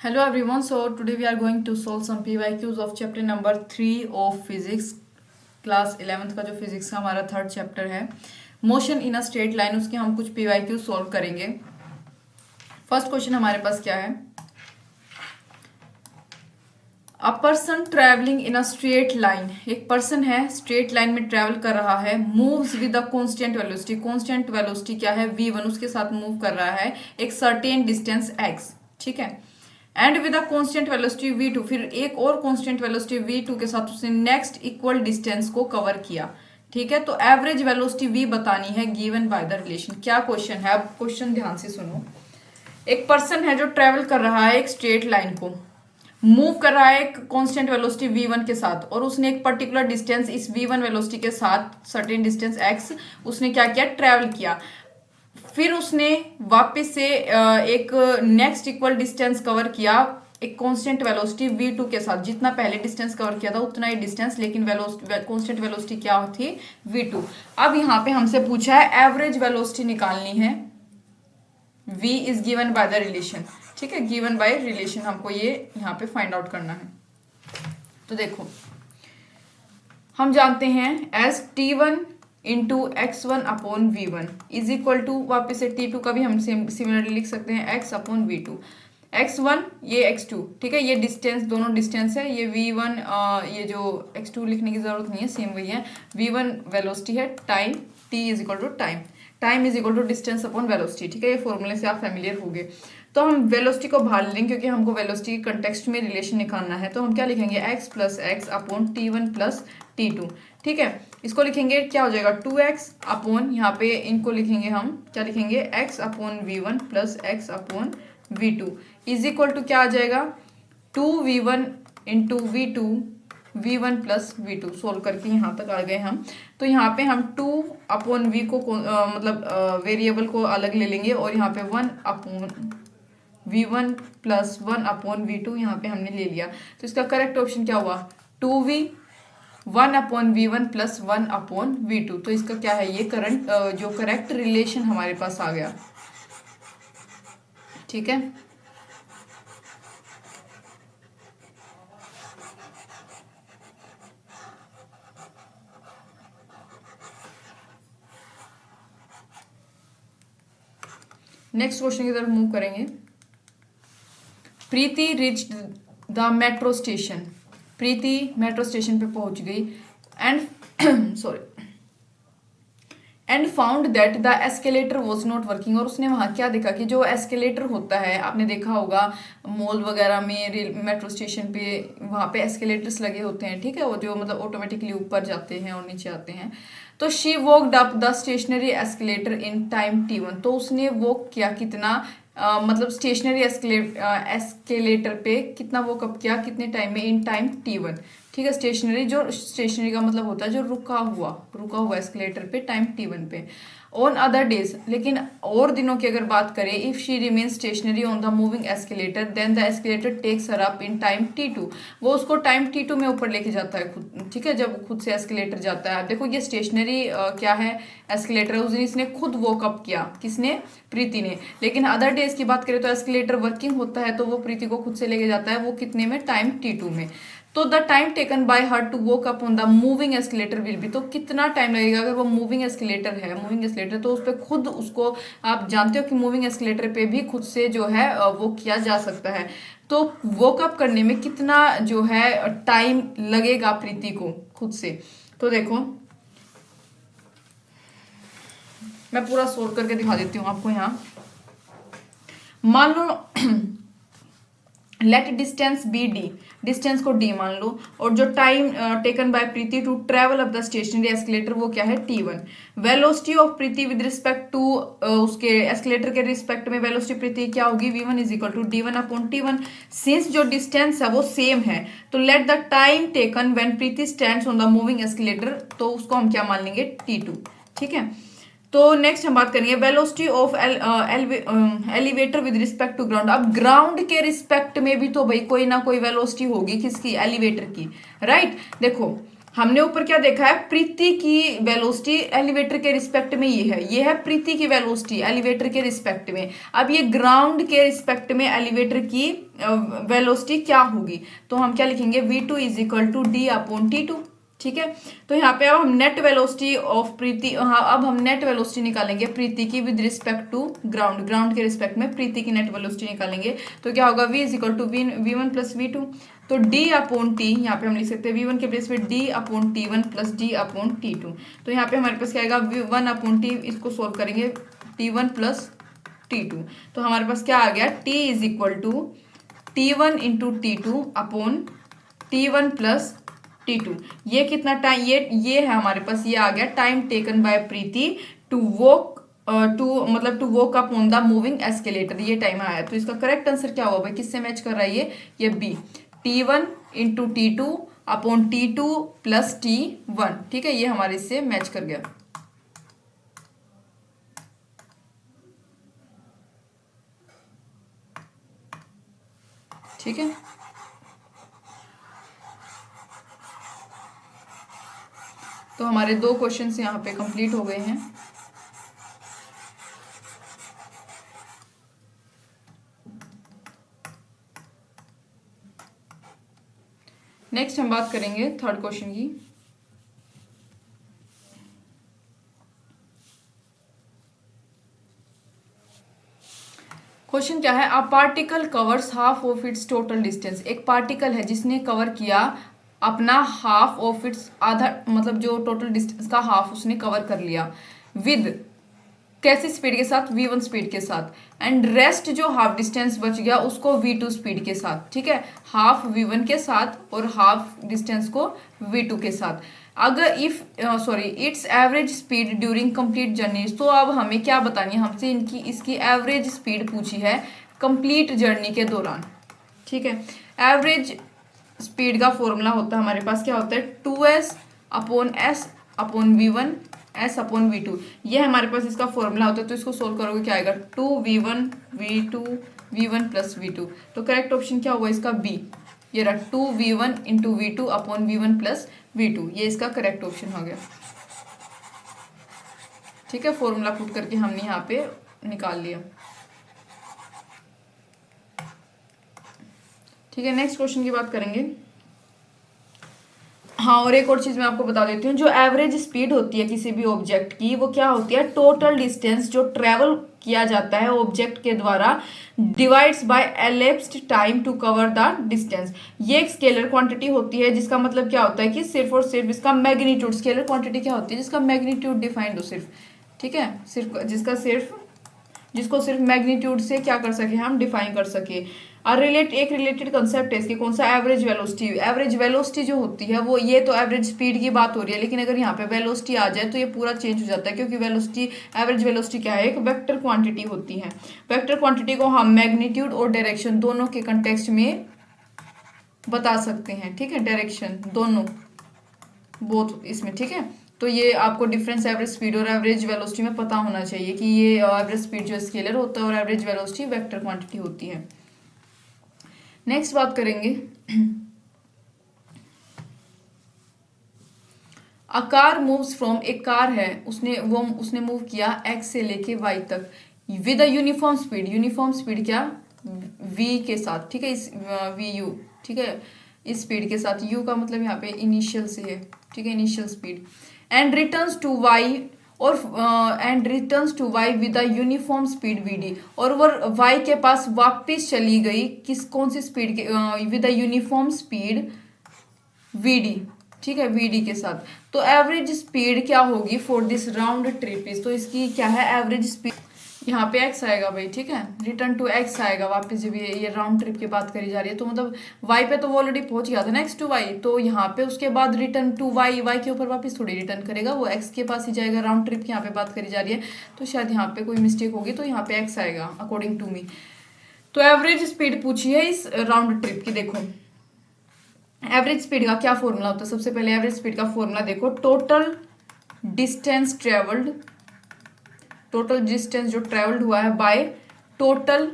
Hello everyone, so today we are going to solve some PYQs of chapter number 3 of physics, class 11th का जो physics का हमारा third chapter है motion in a straight line, उसके हम कुछ PYQ solve करेंगे। First question हमारे पास क्या है, a person travelling in a straight line, एक पर्सन है स्ट्रेट लाइन में ट्रेवल कर रहा है, moves with a constant velocity, constant velocity क्या है v1, उसके साथ मूव कर रहा है एक सर्टेन डिस्टेंस x, ठीक है, and with a constant velocity v2, फिर एक और कांस्टेंट वेलोसिटी v2 के साथ उसने नेक्स्ट इक्वल डिस्टेंस को कवर किया, ठीक है। तो एवरेज वेलोसिटी v बतानी है गिवन बाय द रिलेशन। क्या क्वेश्चन है, अब क्वेश्चन ध्यान से सुनो। एक पर्सन है जो ट्रेवल कर रहा है एक स्ट्रेट लाइन को, मूव कर रहा है एक कांस्टेंट वेलोसिटी v1 के साथ, और उसने एक पर्टिकुलर डिस्टेंस इस v1 वेलोसिटी के साथ सर्टेन डिस्टेंस x उसने क्या किया, ट्रेवल किया। फिर उसने वापस से एक नेक्स्ट इक्वल डिस्टेंस कवर किया एक कांस्टेंट वेलोसिटी v2 के साथ, जितना पहले डिस्टेंस कवर किया था उतना ही डिस्टेंस, लेकिन कांस्टेंट वेलोसिटी क्या थी, v2। अब यहाँ पे हमसे पूछा है एवरेज वेलोसिटी निकालनी है, v is given by the relation, ठीक है, गिवन बाय रिलेशन हमको ये यहाँ पे फाइंड आउट करना है। तो देखो हम जानते हैं as t1 into x1 upon v1 is equal to, वापिस से t2 का भी हम सिमिलरली लिख सकते हैं x अपॉन v2, x1 ये x2, ठीक है, ये डिस्टेंस दोनों डिस्टेंस है, ये v1 ये जो x2 लिखने की जरूरत नहीं है, सेम वही है, v1 वेलोसिटी है, time t is equal to time, time is equal to distance upon velocity, ठीक है, ये फॉर्मूले से आप फेमिलियर हो गए। तो हम वेलोसिटी को बाहर लेंगे क्योंकि हमको वेलोसिटी के कंटेक्स्ट में रिलेशन निकालना है, तो हम क्या लिखेंगे x plus x upon t1 plus t2, ठीक है। इसको लिखेंगे क्या हो जाएगा 2x अपॉन, यहाँ पे इनको लिखेंगे हम क्या लिखेंगे x upon v1 plus x upon v2 is equal to क्या आ जाएगा 2v1 into v2 v1 plus v2। Solve करके यहाँ तक आ गए हम। तो यहाँ पे हम 2 अपॉन v को मतलब वेरिएबल को अलग ले लेंगे, और यहाँ पे 1 upon v1 plus 1 upon v2 यहाँ पे हमने ले लिया। तो इसका करेक्ट ऑप्शन क्या हुआ 2v 1 upon v1 plus 1 upon v2। तो इसका क्या है, ये करंट जो करेक्ट रिलेशन हमारे पास आ गया, ठीक है। नेक्स्ट क्वेश्चन की तरफ मूव करेंगे। Preeti reached the metro station, Preeti metro station पे पहुंच गई and sorry and found that the escalator was not working, और उसने वहाँ क्या देखा कि जो एस्केलेटर होता है, आपने देखा होगा मॉल वगैरह में, रेल मेट्रो स्टेशन पे वहाँ पे एस्केलेटर्स लगे होते हैं, ठीक है, वो जो मतलब ऑटोमेटिकली ऊपर जाते हैं और नीचे आते हैं। तो she walked up the stationary escalator in time t1, तो उसने वॉक किया कितना मतलब स्टेशनरी एस्केलेटर पे कितना वॉक अप किया, कितने टाइम में, इन टाइम t1, ठीक है। स्टेशनरी, जो स्टेशनरी का मतलब होता है जो रुका हुआ एस्केलेटर पे टाइम t1 पे। ऑन अदर डेज, लेकिन और दिनों की अगर बात करें, if she remain stationary on the moving escalator then the escalator takes her up in time t2, वो उसको टाइम t2 में ऊपर लेके जाता है खुद, ठीक है, जब खुद से एस्केलेटर जाता है। देखो ये स्टेशनरी क्या है, एस्केलेटर, उस दिन इसने खुद वॉक अप किया, किसने, प्रीति ने। लेकिन अदर डेज की बात करें तो एस्केलेटर वर्किंग होता है, तो वो प्रीति को खुद से लेके जाता है, वो कितने में, टाइम t2 में। तो the time taken by her to walk up on the moving escalator will be, तो कितना टाइम लगेगा अगर वो मूविंग एस्केलेटर है, मूविंग एस्केलेटर, तो उस पर खुद उसको, आप जानते हो कि मूविंग एस्केलेटर पे भी खुद से जो है वो किया जा सकता है। तो वॉक अप करने में कितना जो है टाइम लगेगा प्रीति को खुद से। तो देखो मैं पूरा सोल्व करके दिखा देती हूँ आपको। यहाँ मान लो let distance be d, distance को d मान लो, और जो time taken by Preeti to travel up the stationary escalator वो क्या है t1। Velocity of Preeti with respect to उसके एस्केलेटर के रिस्पेक्ट में वेलोसिटी प्रीति क्या होगी, v1 is equal to d1 upon t1। Since जो डिस्टेंस है वो सेम है, तो let the time taken when Preeti stands on the moving escalator, तो उसको हम क्या मान लेंगे t2, ठीक है। तो नेक्स्ट हम बात करेंगे velocity of elevator with respect to ground. अब ग्राउंड के रिस्पेक्ट में भी तो भाई कोई ना कोई वेलोसिटी होगी, किसकी, एलिवेटर की, राइट। देखो हमने ऊपर क्या देखा है, प्रीति की वेलोसिटी एलिवेटर के रिस्पेक्ट में ये है प्रीति की वेलोसिटी एलिवेटर के रिस्पेक्ट में। अब ये ग्राउंड के रिस्पेक्ट में एलिवेटर की वेलोसिटी क्या होगी, तो हम क्या लिखेंगे, v2 is equal to D upon t2। ठीक है, तो यहाँ पे अब हम नेट वेलोसिटी ऑफ प्रीति, हाँ अब हम नेट वेलोसिटी निकालेंगे प्रीति की विद रिस्पेक्ट टू ग्राउंड के रिस्पेक्ट में प्रीति की नेट वेलोसिटी निकालेंगे। तो क्या होगा, v is equal to v1 plus v2। तो d अपॉन टी, यहाँ पे हम लिख सकते हैं v1 के प्लेस पे d upon t1 plus d upon t2। तो यहाँ पे हमारे पास क्या आएगा, v1 अपॉन t, इसको सोल्व करेंगे t1 प्लस t2। तो हमारे पास क्या आ गया, t is equal to t1 into t2 upon t1 plus t2। ये कितना टाइम, ये है हमारे पास, ये आ गया time taken by Preeti to walk to walk up on the moving escalator, ये टाइम आया। तो इसका करेक्ट आंसर क्या होगा भाई, किससे मैच कर रहा है ये B, t1 into t2 upon t2 plus t1। ठीक है, ये हमारे इससे मैच कर गया। ठीक है, तो हमारे 2 क्वेश्चंस यहाँ पे कंप्लीट हो गए हैं। नेक्स्ट हम बात करेंगे थर्ड क्वेश्चन की। क्वेश्चन क्या है, a particle covers half of its total distance. एक पार्टिकल है जिसने कवर किया अपना हाफ ऑफ इट्स, आधा मतलब जो टोटल डिस्टेंस का हाफ उसने कवर कर लिया, विद कैसी स्पीड के साथ, v1 स्पीड के साथ, एंड रेस्ट जो हाफ डिस्टेंस बच गया उसको v2 स्पीड के साथ। ठीक है, हाफ v1 के साथ और हाफ डिस्टेंस को v2 के साथ। अगर it's average speed during complete journey. तो अब हमें क्या बतानी है, हमसे इसकी एवरेज स्पीड पूछी है कंप्लीट जर्नी के दौरान। ठीक है, एवरेज स्पीड का फॉर्मूला होता है हमारे पास, क्या होता है, 2s upon s upon v1 s upon v2, ये हमारे पास इसका फॉर्मूला होता है। तो इसको सोल्व करोगे क्या आएगा, 2v1 v2 v1 plus v2। तो करेक्ट ऑप्शन क्या होगा इसका, b, ये रहा 2v1 into v2 upon v1 plus v2, ये इसका करेक्ट ऑप्शन हो गया। ठीक है, फॉर्मूला पुट करके हमने यहाँ पे निकाल लिया। ठीक है, नेक्स्ट क्वेश्चन की बात करेंगे। हाँ, और एक और चीज मैं आपको बता देती हूँ, जो एवरेज स्पीड होती है किसी भी ऑब्जेक्ट की, वो क्या होती है, टोटल डिस्टेंस जो ट्रेवल किया जाता है ऑब्जेक्ट के द्वारा divides by elapsed time to cover the distance. ये एक स्केलर क्वांटिटी होती है, जिसका मतलब क्या होता है कि सिर्फ और सिर्फ इसका मैग्नीट्यूड, स्केलर क्वांटिटी क्या होती है, जिसका मैग्नीट्यूड डिफाइंड हो सिर्फ। ठीक है, जिसको सिर्फ मैग्नीट्यूड से क्या कर सके, हम डिफाइन कर सके। एक रिलेटेड कंसेप्ट है इसके, कौन सा, एवरेज वेलोसिटी। एवरेज वेलोसिटी जो होती है वो, ये तो एवरेज स्पीड की बात हो रही है, लेकिन अगर यहाँ पे वेलोसिटी आ जाए तो ये पूरा चेंज हो जाता है, क्योंकि एवरेज वेलोसिटी क्या है, एक वेक्टर क्वांटिटी होती है। वेक्टर क्वांटिटी को हम मैग्नीट्यूड और डायरेक्शन दोनों के कंटेक्स्ट में बता सकते हैं। ठीक है, डायरेक्शन दोनों, बोथ इसमें। ठीक है, तो ये आपको डिफरेंस एवरेज स्पीड और एवरेज वेलोसिटी में पता होना चाहिए कि ये एवरेज स्पीड जो स्केलर होता है और एवरेज वेलोसिटी वेक्टर क्वांटिटी होती है। नेक्स्ट बात करेंगे, अ कार मूव्स फ्रॉम, एक कार है उसने मूव किया x से लेके y तक with a uniform speed. Uniform speed क्या, v के साथ। ठीक है, इस vu, ठीक है, इस स्पीड के साथ, u का मतलब यहाँ पे इनिशियल से है। ठीक है, initial speed, and returns to y with a uniform speed vd। और वो y के पास वापस चली गई कौन सी स्पीड के, with a uniform speed vd। ठीक है, vd के साथ। तो एवरेज स्पीड क्या होगी for this round trip is, तो इसकी क्या है एवरेज स्पीड, यहाँ पे x आएगा भाई। ठीक है, रिटर्न टू x आएगा वापस, जब ये राउंड ट्रिप की बात करी जा रही है, तो मतलब y पे तो वो ऑलरेडी पहुंच गया था ना, x टू y, तो यहाँ पे उसके बाद रिटर्न टू y के ऊपर वापस थोड़ी रिटर्न करेगा, वो x के पास ही जाएगा। राउंड ट्रिप की यहाँ पे बात करी जा रही है, तो शायद यहाँ पे कोई मिस्टेक होगी, तो यहाँ पे x आएगा अकॉर्डिंग टू मी। तो एवरेज स्पीड पूछी है इस राउंड ट्रिप की। देखो एवरेज स्पीड का क्या फॉर्मूला होता है, सबसे पहले एवरेज स्पीड का फॉर्मूला देखो, टोटल डिस्टेंस जो ट्रेवल्ड हुआ है by total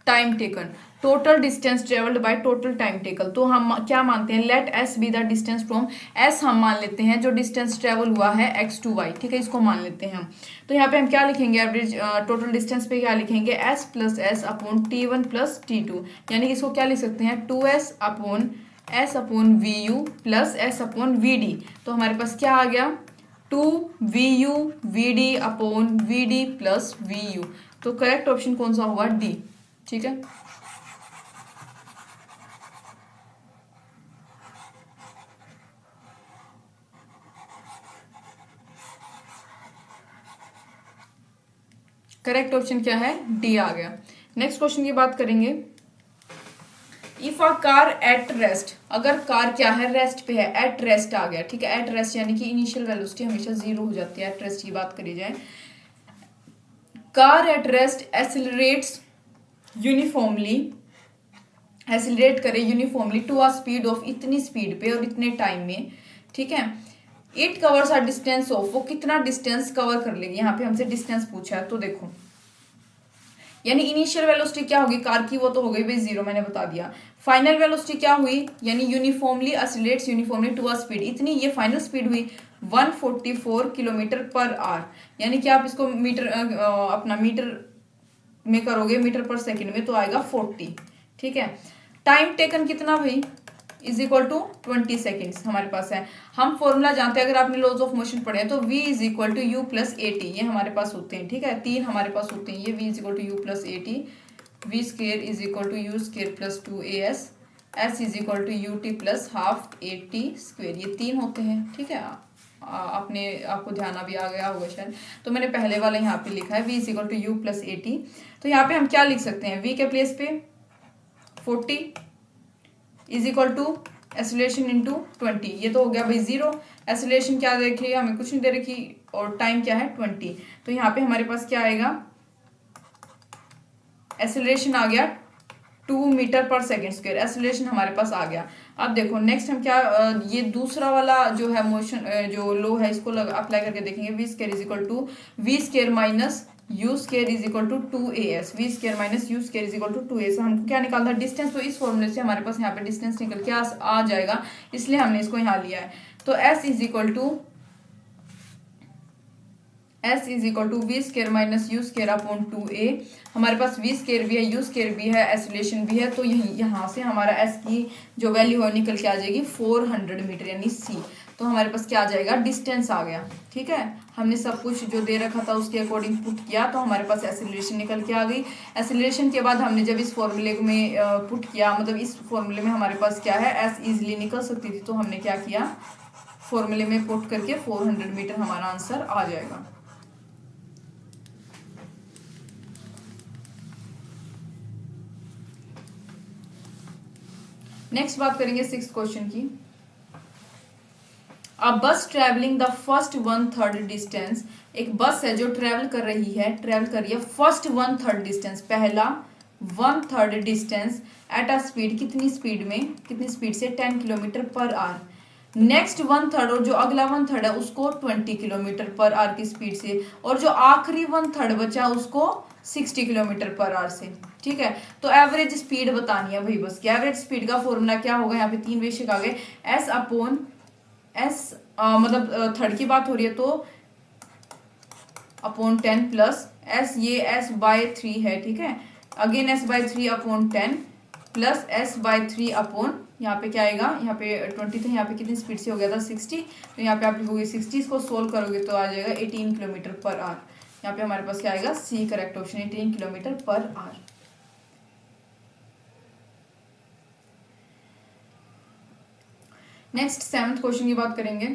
time taken, total distance travelled by total time taken. तो हम क्या मानते हैं, let S be the distance from, S हम मान लेते हैं जो डिस्टेंस ट्रेवल हुआ है एक्स टू वाई, ठीक है, इसको मान लेते हैं हम। तो यहाँ पे हम क्या लिखेंगे, एवरेज टोटल डिस्टेंस पे क्या लिखेंगे, S plus S upon T one plus T two, यानी कि इसको क्या लिख सकते हैं, two S upon V U plus S upon V D. तो हमारे पास क्या आ गया, two V U V D upon V D plus V U. तो करेक्ट ऑप्शन कौन सा हुआ, डी, ठीक है। करेक्ट ऑप्शन क्या है, डी आ गया। नेक्स्ट क्वेश्चन की बात करेंगे, if a car at rest, अगर कार क्या है, रेस्ट पे है, एट रेस्ट आ गया, ठीक है, एट रेस्ट यानी कि इनिशियल वेलोसिटी हमेशा जीरो हो जाती है, एट रेस्ट की बात करी जाए। Car at rest accelerates uniformly, accelerate करे uniformly to a speed of, इतनी स्पीड पे और इतने टाइम में, ठीक है। It covers a distance of, वो कितना डिस्टेंस कवर कर लेगी, यहाँ पे हमसे डिस्टेंस पूछा है। तो देखो, यानी इनिशियल वेलोसिटी क्या होगी कार की, वो तो हो गई भाई जीरो, मैंने बता दिया। फाइनल वेलोसिटी क्या हुई, यानी uniformly accelerates uniformly to a speed, इतनी ये फाइनल स्पीड हुई 144 किलोमीटर पर आवर, यानी कि आप इसको मीटर अपना मीटर में करोगे, मीटर पर सेकंड में, तो आएगा 40, ठीक है। टाइम टेकन कितना भाई, इज इक्वल टू 20 सेकेंड्स हमारे पास है। हम फॉर्मूला जानते हैं, अगर आपने लॉज ऑफ मोशन पढ़े हैं तो v is equal to U plus A T, ये हमारे पास होते हैं, ठीक है, तीन हमारे पास होते हैं ये, v is equal to U plus A T, V square is equal to U square plus 2as, s is equal to U T plus half A T square, ये तीन होते हैं, ठीक है। आपको ध्यान अभी आ गया होगा शायद, तो मैंने पहले वाला यहाँ पे लिखा है v is equal to U plus A T. तो यहाँ पे हम क्या लिख सकते हैं, v के प्लेस पे 40 is equal to acceleration into 20, ये तो हो गया भाई जीरो। एसिलेशन क्या दे रखी है, हमें कुछ नहीं दे रखी, और टाइम क्या है 20। तो यहाँ पे हमारे पास क्या आएगा, एसिलेशन आ गया 2 metre per second square, acylation हमारे पास आ गया। अब देखो नेक्स्ट हम क्या, ये दूसरा वाला जो है मोशन जो लो है, इसको अप्लाई करके देखेंगे, V square is equal to V square minus U square is equal to 2as, V square minus U square is equal to 2as। हमको क्या निकालना है, डिस्टेंस, तो इस फॉर्मूले से हमारे पास यहाँ पे डिस्टेंस निकल के आ जाएगा, इसलिए हमने इसको यहाँ लिया है। तो s is equal to V square minus U square upon 2a। हमारे पास वी स्केयर भी है, यू स्केयर भी है, एसिलेशन भी है, तो यहाँ से हमारा s की जो वैल्यू है निकल के आ जाएगी 400 मीटर, यानी c। तो हमारे पास क्या आ जाएगा, डिस्टेंस आ गया, ठीक है। हमने सब कुछ जो दे रखा था उसके अकॉर्डिंग पुट किया, तो हमारे पास एसिलेशन निकल के आ गई। एसिलेशन के बाद हमने जब इस फॉर्मूले में पुट किया, मतलब इस फॉर्मूले में हमारे पास क्या है, एस इजिली निकल सकती थी, तो हमने क्या किया, फॉर्मूले में पुट करके 400 मीटर हमारा आंसर आ जाएगा। नेक्स्ट बात करेंगे 6th क्वेश्चन की। अ बस ट्रेवलिंग द फर्स्ट 1/3 डिस्टेंस, एक बस है जो ट्रेवल कर रही है फर्स्ट 1/3 डिस्टेंस, पहला 1/3 डिस्टेंस एट अ स्पीड, कितनी स्पीड से 10 किलोमीटर पर आवर। नेक्स्ट 1/3 और जो अगला 1/3 है उसको 20 किलोमीटर पर आवर की स्पीड से, और जो आखिरी 1/3 बचा उसको 60 किलोमीटर पर आवर से, ठीक है। तो एवरेज स्पीड बतानी है भाई बस की। एवरेज स्पीड का फॉर्मूला क्या होगा, यहाँ पे तीन बेसिक आ गए, एस अपॉन एस, मतलब थर्ड की बात हो रही है तो अपॉन 10 प्लस एस, ये एस बाय 3 है, ठीक है, again S by 3 upon 10 plus S by 3 upon, यहाँ पे क्या आएगा, यहाँ पे 20 था, यहाँ पे कितनी स्पीड से हो गया था 60, तो यहाँ पे आप लिखोगे 60, इसको सोल्व करोगे तो आ जाएगा 18 किलोमीटर पर आवर। यहाँ पे हमारे पास क्या आएगा, C correct option, 18 kilometre per hour. Next 7th question की बात करेंगे।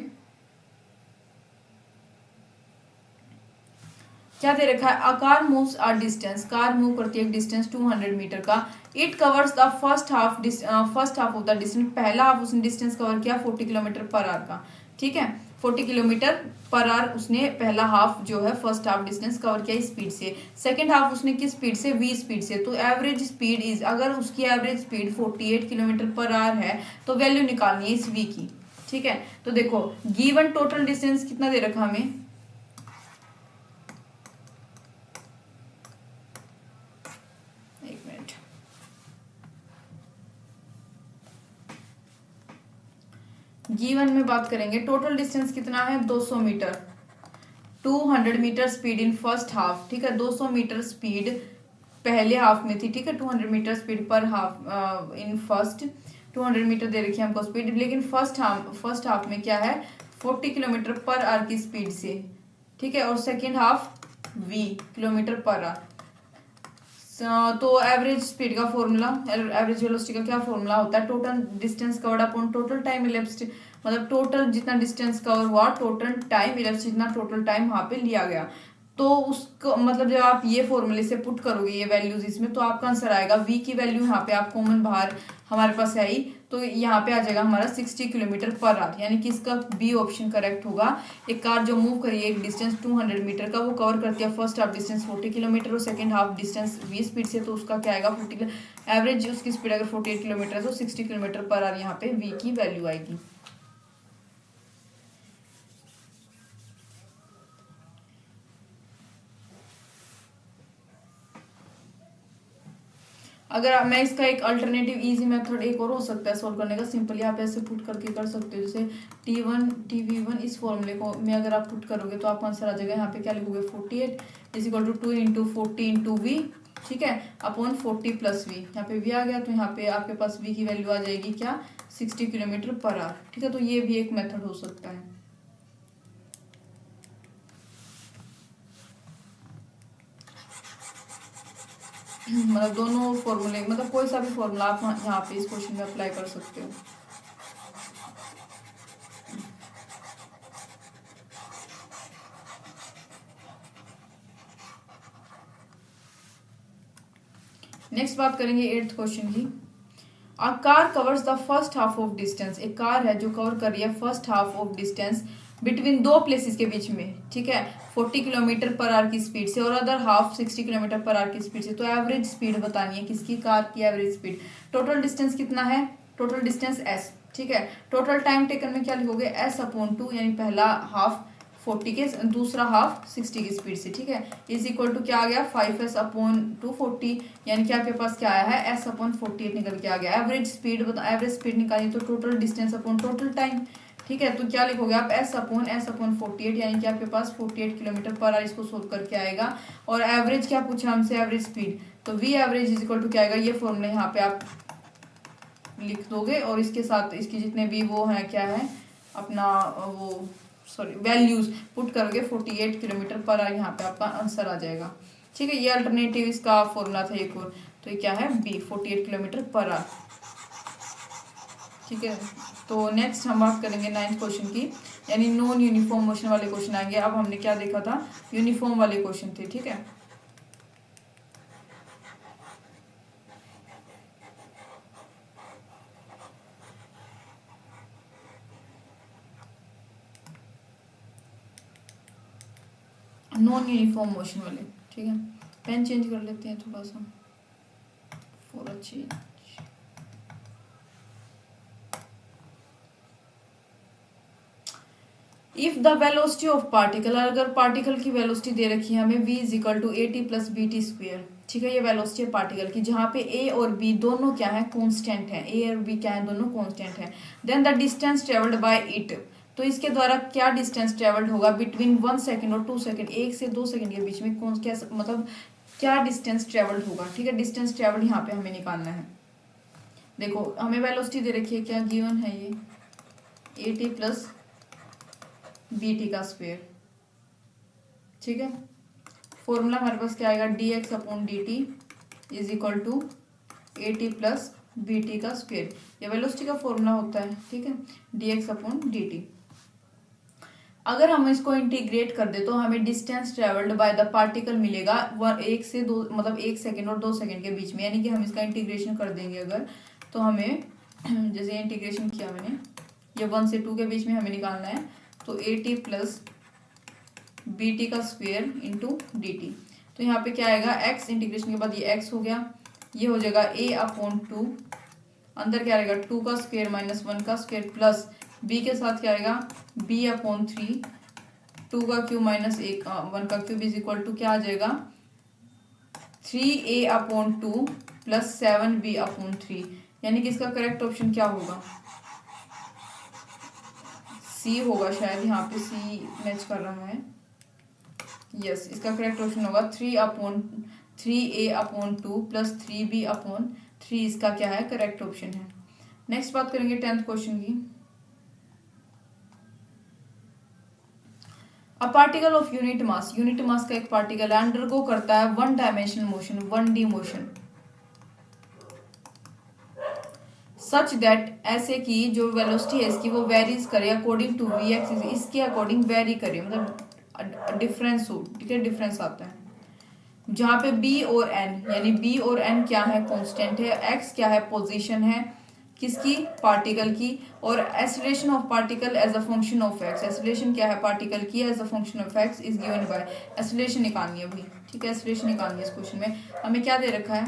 क्या दे रखा है, a car moves a distance, car move करती है एक डिस्टेंस 200 मीटर का, it covers the first half of the distance, पहला हाफ उसने डिस्टेंस कवर किया 40 किलोमीटर पर आवर का, ठीक है, 40 किलोमीटर पर आवर उसने पहला हाफ जो है फर्स्ट हाफ डिस्टेंस कवर किया स्पीड से। सेकंड हाफ उसने किस स्पीड से, वी स्पीड से। तो एवरेज स्पीड इज, अगर उसकी average speed 48 kilometre per our है तो वैल्यू निकालनी है इस वी की, ठीक है। तो देखो गिवन टोटल डिस्टेंस कितना दे रखा हमें, एक मिनट, गिवन में बात करेंगे, टोटल डिस्टेंस कितना है 200 metre, 200 metre speed in first half, ठीक है 200 मीटर स्पीड पहले हाफ में थी, ठीक है 200 मीटर स्पीड पर हाफ इन फर्स्ट, 200 मीटर दे रखी है हमको स्पीड, लेकिन फर्स्ट हाफ में क्या है 40 किलोमीटर पर आवर की स्पीड से, ठीक है, और second half v kilometre per our. तो एवरेज स्पीड का फॉर्मूला, एवरेज वेलोसिटी का क्या फॉर्मूला होता है, total distance covered upon total time elapsed, मतलब टोटल जितना डिस्टेंस कवर हुआ टोटल टाइम इलेप्स्ड, जितना टोटल टाइम वहां पे लिया गया, तो उसको मतलब जब आप ये फॉर्मूले से पुट करोगे ये वैल्यूज इसमें, तो आपका आंसर आएगा v की वैल्यू यहाँ पे आप कॉमन बाहर हमारे पास आई, तो यहाँ पे आ जाएगा हमारा 60 किलोमीटर पर आवर, यानी कि इसका बी ऑप्शन करेक्ट होगा। एक कार जो मूव करी है एक डिस्टेंस 200 मीटर का, वो कवर करती है फर्स्ट हाफ डिस्टेंस 40 किलोमीटर और second half distance v speed से, तो उसका क्या आएगा 40, एवरेज उसकी स्पीड अगर 48 किलोमीटर है तो 60 किलोमीटर पर आवर यहाँ पे v की वैल्यू आएगी। अगर मैं इसका एक अल्टरनेटिव इजी मेथड एक और हो सकता है सॉल्व करने का, सिंपली आप ऐसे पुट करके कर सकते हो, जैसे T1 इस फॉर्मूले को में अगर आप पुट करोगे तो आपका आंसर आ जाएगा, यहाँ पे क्या लिखोगे 48 is equal to 2 into 40 into V, ठीक है, अपॉन 40 प्लस वी, यहाँ पे वी आ गया तो यहाँ पे आपके पास वी की वैल्यू आ जाएगी क्या 60 किलोमीटर पर आवर, ठीक है, तो ये भी एक मेथड हो सकता है। मतलब दोनों फॉर्मूले, मतलब कोई सा भी फॉर्मूला आप यहाँ पे इस क्वेश्चन में अप्लाई कर सकते हो। नेक्स्ट बात करेंगे 8th क्वेश्चन की। A car covers the first half of distance, एक कार है जो कवर कर रही है first half of distance between दो प्लेसेस के बीच में, ठीक है 40 किलोमीटर पर आवर की स्पीड से और other half 60 kilometre per our की स्पीड से, तो एवरेज स्पीड बतानी है किसकी, कार की एवरेज स्पीड। टोटल डिस्टेंस कितना है, टोटल डिस्टेंस s, ठीक है, टोटल टाइम टेकन में क्या लिखोगे s अपॉन 2, यानी पहला हाफ 40 के, दूसरा हाफ 60 की स्पीड से, ठीक है, इज इक्वल टू क्या आ गया 5s अपॉन 240, यानी कि आपके पास क्या आया है s अपॉन 48 निकल के आ गया। एवरेज स्पीड एवरेज स्पीड निकालिए तो total distance upon total time, ठीक है, तो क्या लिखोगे आप s अपॉन 48, यानी कि आपके पास 48 किलोमीटर पर आवर इसको सोल्व करके आएगा। और एवरेज क्या पूछा हमसे, एवरेज स्पीड, तो v average is equal to क्या आएगा, ये फॉर्मूला यहाँ पे आप लिख दोगे और इसके साथ इसकी जितने भी वो है क्या है अपना वो सॉरी वैल्यूज पुट करोगे 48 किलोमीटर पर आवर, यहाँ पे आपका आंसर आ जाएगा, ठीक है। ये अल्टरनेटिव इसका फॉर्मूला था एक और, तो ये क्या है बी 48 किलोमीटर पर आवर, ठीक है। तो नेक्स्ट हम बात करेंगे 9th क्वेश्चन की, यानी नॉन यूनिफॉर्म मोशन वाले क्वेश्चन आएंगे। अब हमने क्या देखा था, यूनिफॉर्म वाले क्वेश्चन थे, ठीक है। नॉन यूनिफॉर्म मोशन वाले, ठीक है, पेन चेंज कर लेते हैं थोड़ा सा for a change. If the velocity of particle, अगर पार्टिकल की वेलोसिटी दे रखी है हमें v is equal to AT plus BT square, ठीक है, ये वेलोसिटी है पार्टिकल की, जहाँ पे a और b दोनों क्या है कांस्टेंट है, a और b क्या है दोनों कांस्टेंट है। Then the distance travelled by it, तो इसके द्वारा क्या डिस्टेंस ट्रेवल्ड होगा बिटवीन 1 सेकेंड और 2 सेकेंड, 1 से 2 सेकेंड के बीच में कौन क्या मतलब क्या डिस्टेंस ट्रेवल्ड होगा, ठीक है, डिस्टेंस ट्रेवल्ड यहाँ पे हमें निकालना है। देखो हमें वेलोसिटी दे रखी है, क्या गिवन है ये AT प्लस BT का स्क्वेयर, ठीक है, फॉर्मूला हमारे पास क्या आएगा dx upon dt is equal to AT plus BT का स्क्वेयर, ये वेलोसिटी का फॉर्मूला होता है, ठीक है, dx अपॉन dt। अगर हम इसको इंटीग्रेट कर दे तो हमें distance travelled by the particle मिलेगा 1 से 2 मतलब 1 सेकेंड और 2 सेकेंड के बीच में, यानी कि हम इसका इंटीग्रेशन कर देंगे अगर, तो हमें जैसे इंटीग्रेशन किया मैंने, ये 1 से 2 के बीच में हमें निकालना है, तो AT प्लस BT का स्क्वेयर इंटू dt, तो यहाँ पे क्या आएगा x, इंटीग्रेशन के बाद ये x हो गया, ये हो जाएगा a अपॉन 2, अंदर क्या रहेगा 2 का स्क्वेयर माइनस 1 का स्क्वेयर प्लस b के साथ क्या आएगा b अपॉन 3, 2 का क्यूब माइनस 1 का क्यूब इज इक्वल टू क्या आ जाएगा 3a upon 2 plus 7b upon 3, यानी कि इसका करेक्ट ऑप्शन क्या होगा, सी होगा शायद, यहाँ पे सी मैच कर रहा है। यस, इसका करेक्ट ऑप्शन होगा 3/3a/2 प्लस 3b/3, इसका क्या है करेक्ट ऑप्शन है। नेक्स्ट बात करेंगे 10th क्वेश्चन की। A particle of unit mass का एक पार्टिकल अंडरगो करता है 1 dimensional motion 1D motion such that, ऐसे कि जो वेलोसिटी है इसकी वो वेरीज करे अकॉर्डिंग टू वी एक्स, इसके अकॉर्डिंग वेरी करे, मतलब डिफरेंस हो, ठीक है, डिफरेंस आता है। जहाँ पे बी और एन, यानी बी और एन क्या है कांस्टेंट है, एक्स क्या है पोजीशन है किसकी पार्टिकल की, और acceleration of particle as a function of X, acceleration क्या है पार्टिकल की as a function of X is given by, acceleration निकालनी है भाई, ठीक है, एक्सीलरेशन निकालनी है। इस क्वेश्चन में हमें क्या दे रखा है,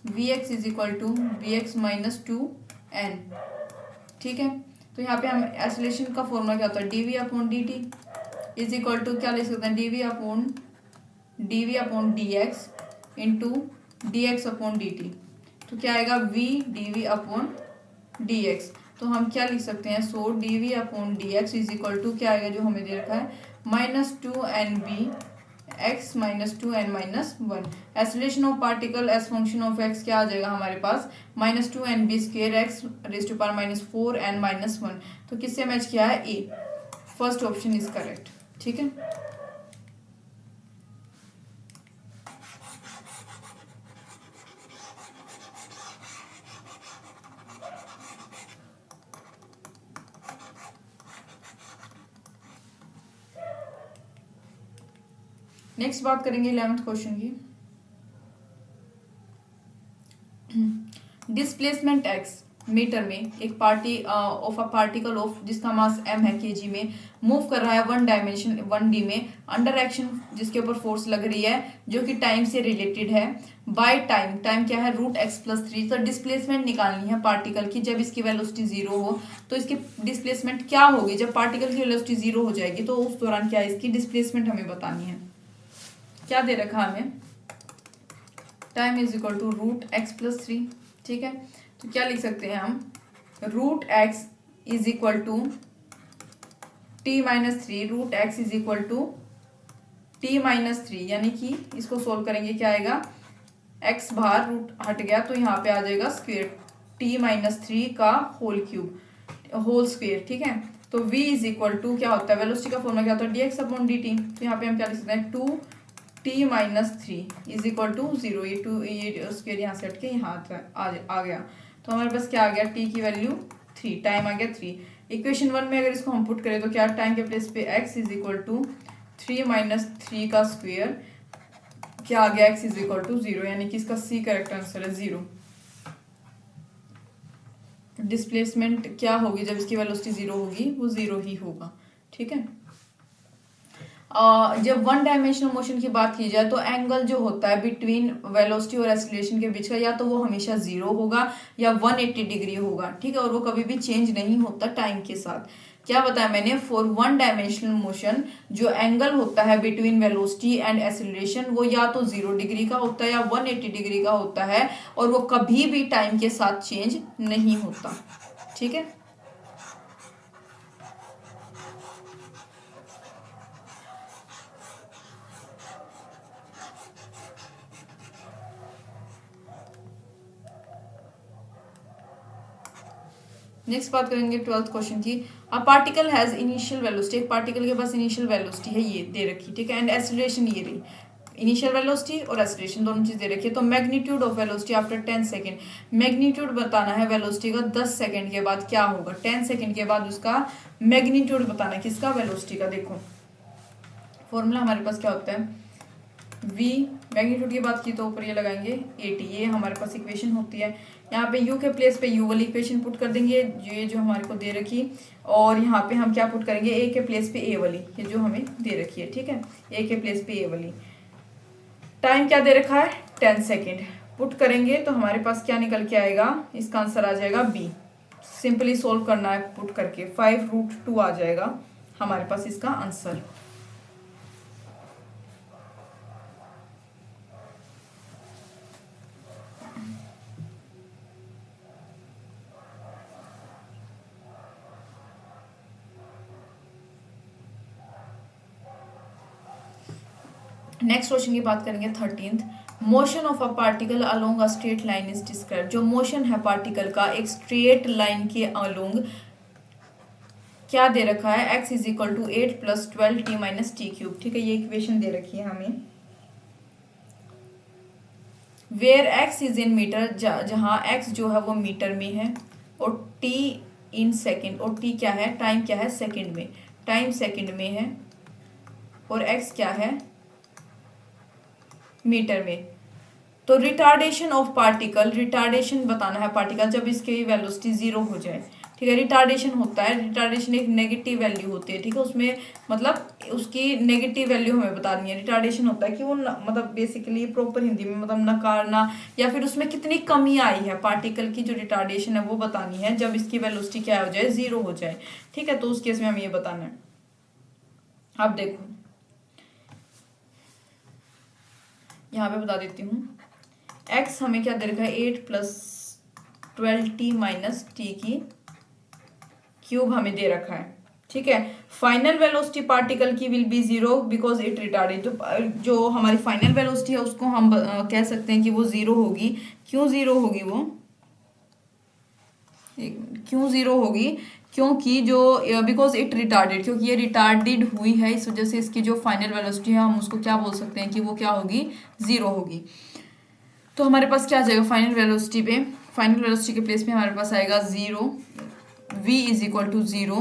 V x is equal to V X minus 2n, ठीक है। तो यहाँ पे हम एक्सीलरेशन का फॉर्मूला क्या होता है, d v upon d t is equal to क्या लिख सकते हैं, d v upon d x into d x upon d t. तो क्या आएगा, v d v upon d x. तो हम क्या लिख सकते हैं, so d v upon d x is equal to क्या आएगा जो हमें दे रखा है, -2nb x -2n-1। Acceleration of particle as function of x क्या आ जाएगा हमारे पास, -2nb² X raise to power -4n-1। तो किससे मैच किया है, A, first option is correct, ठीक है। नेक्स्ट बात करेंगे 11th क्वेश्चन की। डिस्प्लेसमेंट एक्स मीटर में एक ऑफ अ पार्टिकल ऑफ जिसका मास m है kg में मूव कर रहा है 1 डायमेंशन 1D में अंडर एक्शन जिसके ऊपर फोर्स लग रही है जो कि टाइम से रिलेटेड है, बाय टाइम क्या है √x+3। तो डिस्प्लेसमेंट निकालनी है पार्टिकल की जब इसकी वेलोसिटी 0 हो, तो इसकी डिस्प्लेसमेंट क्या होगी जब पार्टिकल की वेलोसिटी 0 हो जाएगी, तो उस दौरान क्या है इसकी डिस्प्लेसमेंट हमें बतानी है। क्या दे रखा हमें, time is equal to √x+3, ठीक है। तो क्या लिख सकते हैं हम, √x is equal to t-3, √x is equal to t-3, यानी कि इसको सोल्व करेंगे क्या आएगा, x बाहर रूट हट गया तो यहाँ पे आ जाएगा स्क्वेयर t-3 का होल स्क्वेयर, ठीक है। तो v इज इक्वल टू क्या होता है, वेलोसिटी का फॉर्मूला क्या होता है, dx अपॉन dt। तो यहाँ पे हम क्या लिख सकते हैं, 2t-3 इज इक्वल टू 0, ये स्क्वेयर यहाँ से हट के यहाँ आ गया। तो हमारे पास क्या आ गया, t की वैल्यू 3, टाइम आ गया 3। इक्वेशन 1 में अगर इसको हम पुट करें तो क्या, टाइम के प्लेस पे x इज इक्वल टू 3 - 3 का स्क्वेयर, क्या आ गया, x इज इक्वल टू 0, यानी कि इसका सी करेक्ट आंसर है 0। डिस्प्लेसमेंट क्या होगी जब इसकी वेलोसिटी 0 होगी, वो 0 ही होगा, ठीक है। जब 1 डायमेंशनल मोशन की बात की जाए तो एंगल जो होता है बिटवीन वेलोसिटी और एक्सीलरेशन के बीच का, या तो वो हमेशा 0 होगा या 180 डिग्री होगा, ठीक है, और वो कभी भी चेंज नहीं होता टाइम के साथ। क्या बताया मैंने, फॉर 1 डायमेंशनल मोशन जो एंगल होता है बिटवीन वेलोसिटी एंड एक्सीलरेशन वो या तो 0 डिग्री का होता है या 180 डिग्री का होता है, और वो कभी भी टाइम के साथ चेंज नहीं होता, ठीक है। नेक्स्ट बात करेंगे 12th क्वेश्चन की। A particle has initial velocity, एक पार्टिकल के पास इनिशियल वेलोसिटी है ये दे रखी, ठीक है, एंड एक्सीलरेशन ये रही, इनिशियल वेलोसिटी और एक्सीलरेशन दोनों चीज दे रखी है। तो magnitude of velocity after 10 second, magnitude बताना है वेलोसिटी का 10 सेकेंड के बाद क्या होगा, 10 सेकेंड के बाद उसका मैग्नीट्यूड बताना है किसका, वेलोसिटी का। देखो फॉर्मूला हमारे पास क्या होता है, v मैग्नीट्यूड की बात की तो ऊपर ये लगाएंगे 80, ये हमारे पास इक्वेशन होती है। यहाँ पे u के प्लेस पे u वाली इक्वेशन पुट कर देंगे, ये जो हमारे को दे रखी, और यहाँ पे हम क्या पुट करेंगे, a के प्लेस पे a वाली, ये जो हमें दे रखी है, ठीक है, a के प्लेस पे a वाली। टाइम क्या दे रखा है, 10 सेकेंड, पुट करेंगे तो हमारे पास क्या निकल के आएगा, इसका आंसर आ जाएगा b। सिंपली सोल्व करना है पुट करके, 5√2 आ जाएगा हमारे पास इसका आंसर। नेक्स्ट क्वेश्चन की बात करेंगे 13th। Motion of a particle along a straight line is describe. जो मोशन है पार्टिकल का एक स्ट्रेट लाइन के अलोंग क्या दे रखा है, x is equal to 8 plus 12t-t ठीक है, ये इक्वेशन दे रखी है हमें। Where x is in metre, जहां x जो है वो मीटर में है, और t इन सेकेंड, और t क्या है, टाइम क्या है, सेकेंड में, टाइम सेकेंड में है, और x क्या है, मीटर में। तो रिटार्डेशन ऑफ पार्टिकल, रिटार्डेशन बताना है पार्टिकल जब इसकी वेलोसिटी जीरो हो जाए, ठीक है। रिटार्डेशन होता है, रिटार्डेशन एक नेगेटिव वैल्यू होती है, ठीक है, उसमें मतलब उसकी नेगेटिव वैल्यू हमें बतानी है। रिटार्डेशन होता है कि वो मतलब बेसिकली प्रॉपर हिंदी में मतलब नकारना, या फिर उसमें कितनी कमी आई है पार्टिकल की, जो रिटार्डेशन है वो बतानी है जब इसकी वेलोसिटी क्या हो जाए, जीरो हो जाए, ठीक है। तो उस केस में हमें ये बताना है। अब देखो यहाँ पे बता देती हूँ, x हमें क्या दे रखा है, 8 प्लस 12t-t³ हमें दे रखा है, ठीक है। फाइनल वेलोसिटी पार्टिकल की will B zero because it retarded. जो हमारी फाइनल वेलोसिटी है उसको हम कह सकते हैं कि वो जीरो होगी। क्यों जीरो होगी वो, क्यों जीरो होगी, क्योंकि जो बिकॉज इट रिटार्डेड, क्योंकि ये रिटार्डेड हुई है, इस वजह से इसकी जो फाइनल वेलोसिटी है हम उसको क्या बोल सकते हैं कि वो क्या होगी, जीरो होगी। तो हमारे पास क्या आ जाएगा फाइनल वेलोसिटी पे, फाइनल वेलोसिटी के प्लेस में हमारे पास आएगा zero, v is equal to zero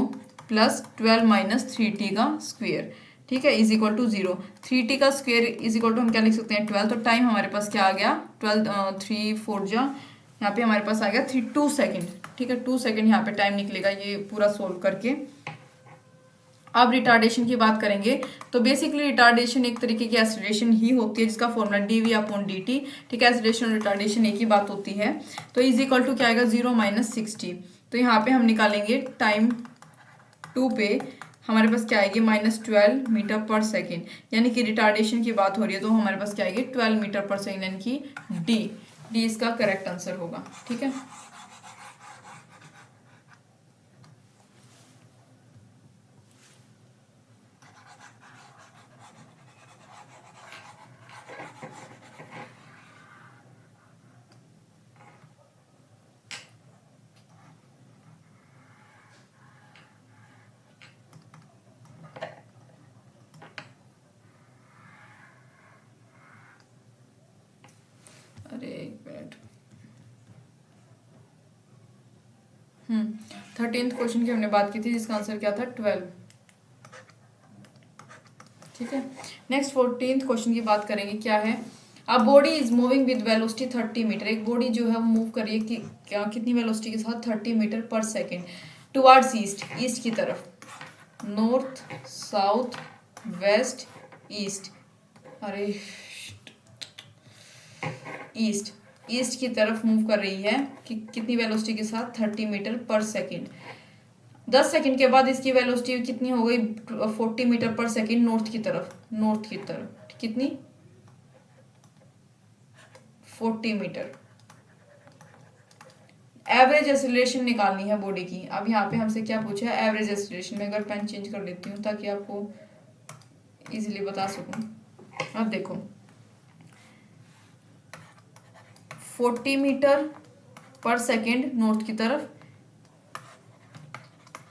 plus 12 - 3t², ठीक है, is equal to zero. 3t² is equal to हम क्या लिख सकते हैं, 12। तो टाइम हमारे पास क्या आ गया, 12 3 4 जा, यहाँ पे हमारे पास आ गया 2 सेकेंड, ठीक है, 2 सेकेंड यहाँ पे टाइम निकलेगा ये पूरा सोल्व करके। अब रिटार्डेशन की बात करेंगे तो बेसिकली रिटार्डेशन एक तरीके की एक्सीलरेशन ही होती है जिसका फॉर्मूला dv/dt, ठीक है। एक्सीलरेशन और रिटार्डेशन एक ही बात होती है। तो इज इक्वल टू क्या आएगा, 0 - 60। तो यहाँ पे हम निकालेंगे टाइम 2 पे, हमारे पास क्या आएगी, -12 मीटर पर सेकेंड, यानी कि रिटार्डेशन की बात हो रही है तो हमारे पास क्या आएगी, 12 मीटर पर सेकेंड, यानी कि डी इसका करेक्ट आंसर होगा, ठीक है। अरे एक मिनट, 13th क्वेश्चन की हमने बात की थी जिसका आंसर क्या था, 12, ठीक है। नेक्स्ट 14th क्वेश्चन की बात करेंगे, क्या है, a body is moving with velocity 30 metre. एक बॉडी जो है वो मूव कर रही है कि कितनी वेलोसिटी के साथ, 30 metre per second, towards east, east की तरफ, नॉर्थ साउथ वेस्ट ईस्ट, अरे ईस्ट, ईस्ट की तरफ मूव कर रही है कि कितनी वेलोसिटी के साथ, 30 मीटर पर सेकेंड। 10 सेकेंड के बाद इसकी वेलोसिटी कितनी हो गई, 40 मीटर पर सेकेंड, नॉर्थ की तरफ, नॉर्थ की तरफ कितनी, 40 मीटर। एवरेज एक्सीलरेशन निकालनी है बॉडी की। अब यहाँ पे हमसे क्या पूछा है, एवरेज एक्सीलरेशन में, अगर पेन चेंज कर लेती हूँ ताकि आपको इजीली बता सकूं। अब देखो 40 मीटर पर सेकेंड नॉर्थ की तरफ,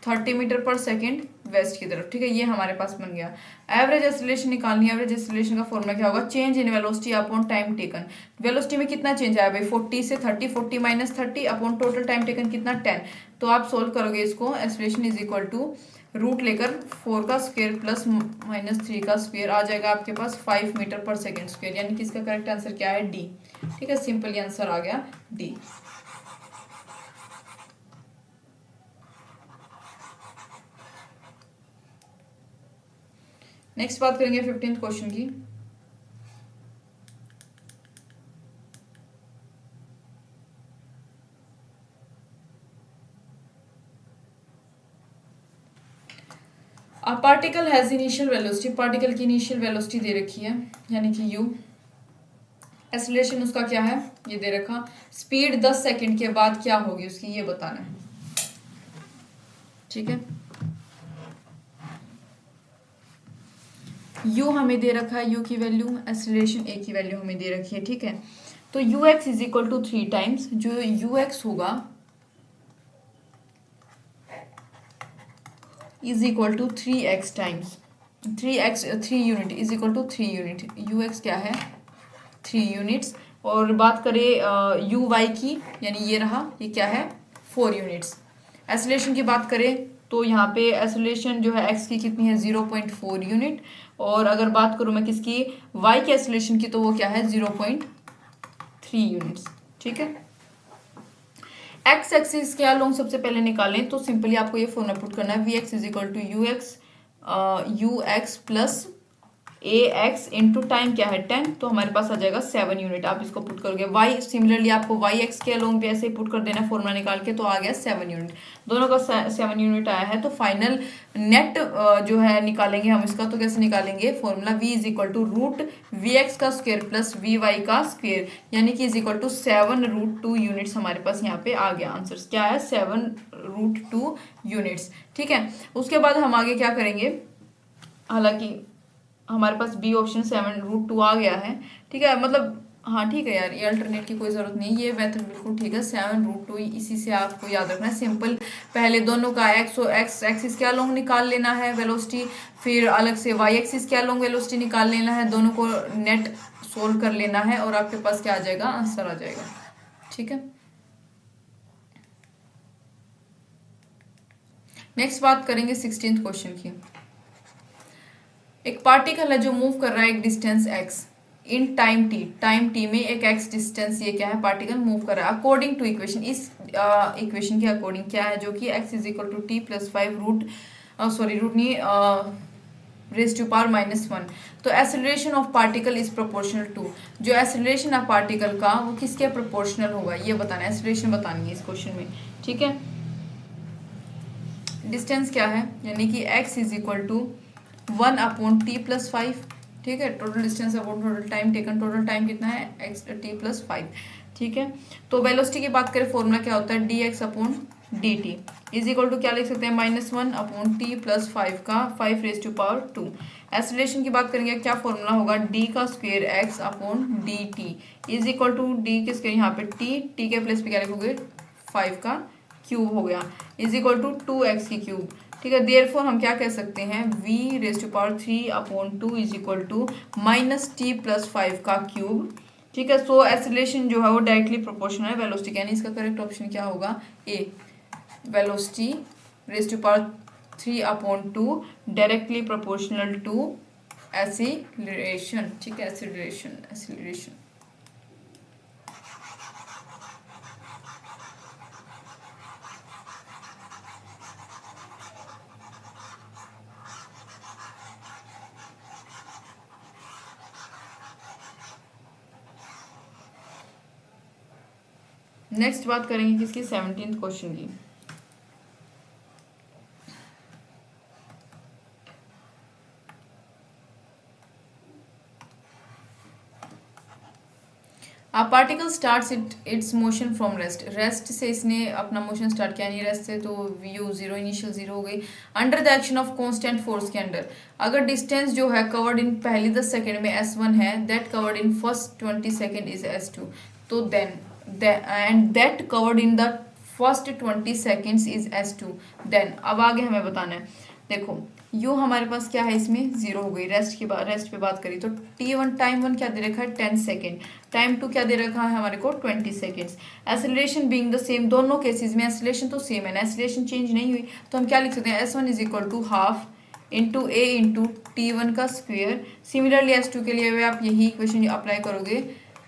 30 मीटर पर सेकेंड वेस्ट की तरफ, ठीक है, ये हमारे पास बन गया। एवरेज एक्सीलरेशन निकालनी है। एवरेज एक्सीलरेशन का फॉर्मूला क्या होगा, change in velocity upon time taken. Velocity में कितना चेंज आया भाई, 40 से 30, 40 - 30 अपॉन टोटल टाइम टेकन कितना, 10। तो आप सोल्व करोगे इसको, acceleration is equal to root लेकर 4 का स्क्वायर प्लस -3 का स्क्वायर, आ जाएगा आपके पास 5 मीटर पर सेकेंड स्क्वायर, यानी कि इसका करेक्ट आंसर क्या है, डी, ठीक है, सिंपली आंसर आ गया डी। नेक्स्ट बात करेंगे 15th क्वेश्चन की। A particle has initial velocity, particle की इनिशियल वेलोसिटी दे रखी है यानी कि u। एक्सीलरेशन उसका क्या है, ये दे रखा। स्पीड 10 सेकंड के बाद क्या होगी उसकी, ये बताना है, ठीक है। यू हमें दे रखा है, यू की वैल्यू, एक्सेलरेशन ए की वैल्यू हमें दे रखी है, ठीक है। तो U X is equal to 3 times, जो यू एक्स होगा is equal to 3x times 3x 3 unit is equal to 3 unit. U X क्या है, 3 यूनिट्स। और बात करें यू वाई की, यानी ये रहा, ये क्या है, 4 यूनिट्स। एक्सेलरेशन की बात करें तो यहाँ पे एक्सेलरेशन जो है एक्स की कितनी है, 0.4 यूनिट। और अगर बात करूँ मैं किसकी, वाई के एक्सेलरेशन की, तो वो क्या है, 0.3 यूनिट्स, ठीक है। एक्स एक्सिस क्या लॉन्ग सबसे पहले निकालें तो सिंपली आपको ये फॉर्मूला पुट करना है, V x is equal to U X plus A X into time क्या है 10, तो हमारे पास आ जाएगा 7 यूनिट। आप इसको पुट करोगे, वाई सिमिलरली आपको वाई एक्स के अलोंग भी ऐसे पुट कर देना फॉर्मूला निकाल के, तो आ गया 7 यूनिट। दोनों का 7 यूनिट आया है। तो फाइनल नेट जो है निकालेंगे हम इसका, तो कैसे निकालेंगे, formula v is equal to root V X का स्क्वेयर प्लस वी वाई का स्क्वेयर, यानी कि इज इक्वल टू 7√2 यूनिट्स हमारे पास यहाँ पे आ गया आंसर। क्या है, 7√2 यूनिट्स, ठीक है। उसके बाद हम आगे क्या करेंगे, हालांकि हमारे पास बी ऑप्शन 7√2 आ गया है, ठीक है। मतलब हाँ ठीक है यार, ये अल्टरनेट की कोई ज़रूरत नहीं, ये मेथड बिल्कुल ठीक है। 7√2 इसी से आपको याद रखना है, सिंपल। पहले दोनों का एक्स एक्सिस क्या लॉन्ग निकाल लेना है वेलोसिटी, फिर अलग से वाई एक्सिस क्या लॉन्ग वेलोसिटी निकाल लेना है, दोनों को नेट सोल्व कर लेना है और आपके पास क्या आ जाएगा, आंसर आ जाएगा, ठीक है। नेक्स्ट बात करेंगे 16th क्वेश्चन की। एक पार्टिकल है जो मूव कर रहा है एक डिस्टेंस x इन टाइम t में एक x डिस्टेंस, ये क्या है, पार्टिकल मूव कर रहा है अकॉर्डिंग टू इक्वेशन। इस इक्वेशन के अकॉर्डिंग क्या है, जो कि x is equal to t plus 5 root नहीं रेज टू पावर -1। तो acceleration of particle is proportional to, जो एक्सेलरेशन ऑफ पार्टिकल का वो किसके प्रोपोर्शनल होगा, ये बताना है, एक्सेलरेशन बतानी है इस क्वेश्चन में, ठीक है। डिस्टेंस क्या है, यानी कि x is equal to 1/t plus 5, ठीक है। Total distance upon total time taken, total time कितना है, t प्लस 5, ठीक है। तो वेलोसिटी की बात करें, फॉर्मूला क्या होता है, dx/dt इज इक्वल टू क्या लिख सकते हैं, -1/t प्लस 5 का 5 रेज टू पावर 2। एक्सेलरेशन की बात करेंगे, क्या फॉर्मूला होगा, d का square x/dt is equal to d के स्क्वायर, यहाँ पे t के प्लेस पे क्या लिखोगे, 5 का क्यूब हो गया, इज इक्वल टू 2x की क्यूब, ठीक है। देयरफॉर हम क्या कह सकते हैं, v raise to power 3/2 is equal to -t plus 5 का क्यूब, ठीक है। सो एक्सेलरेशन जो है वो डायरेक्टली प्रोपोर्शनल है वेलोसिटी, यानी इसका करेक्ट ऑप्शन क्या होगा, A, velocity raise to power 3/2 directly proportional to acceleration, ठीक है, एक्सीलरेशन। नेक्स्ट बात करेंगे किसकी, 17th क्वेश्चन की। A particle starts its motion from rest से इसने अपना मोशन स्टार्ट किया, यानी रेस्ट से, तो u 0 इनिशियल 0 हो गई, under the action of constant force के अंडर। अगर डिस्टेंस जो है कवर्ड इन पहली 10 सेकेंड में s1 है, that covered in first 20 second is s2, तो then and that covered in the first 20 seconds is s2, then अब आगे हमें बताना है। देखो u हमारे पास क्या है, इसमें 0 हो गई, रेस्ट पे बात करी तो t1 टाइम 1 क्या दे रखा है, 10 सेकेंड, टाइम 2 क्या दे रखा है हमारे को, 20 seconds. Acceleration being the same, दोनों केसेस में एक्सेलरेशन तो सेम है ना, एक्सेलरेशन चेंज नहीं हुई, तो हम क्या लिख सकते हैं, s1 is equal to half into A into t1 का स्क्वेयर। सिमिलरली s2 के लिए आप यही इक्वेशन अप्लाई करोगे,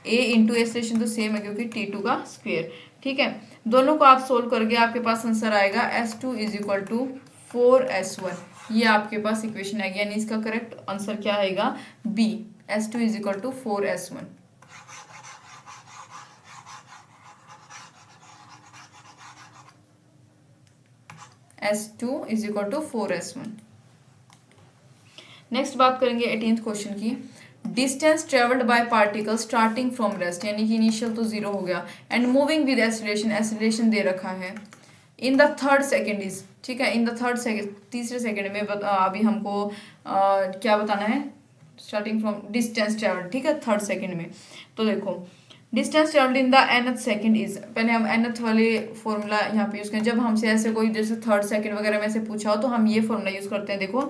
a इंटू एक्सेलरेशन तो सेम है क्योंकि t2 का स्क्वेयर, ठीक है। दोनों को आप सोल्व करके आपके पास आंसर आएगा s2 is equal to 4s1, ये आपके पास इक्वेशन आएगी, यानी इसका करेक्ट आंसर क्या आएगा, B, s2 is equal to 4s1। s2 is equal to 4s1। Next बात करेंगे 18th क्वेश्चन की। Distance travelled by particle starting from rest, यानी कि इनिशियल तो 0 हो गया, and moving with acceleration, acceleration दे रखा है in the third second is, ठीक है, इन द थर्ड सेकेंड, तीसरे सेकेंड में अभी हमको क्या बताना है, स्टार्टिंग फ्रॉम डिस्टेंस ट्रेवल, ठीक है, थर्ड सेकंड में। तो देखो distance travelled in the nth second is, पहले हम nth वाले फॉर्मूला यहाँ पे यूज करें। जब हमसे ऐसे कोई जैसे थर्ड सेकंड वगैरह में से पूछा हो तो हम ये फॉर्मूला यूज करते हैं। देखो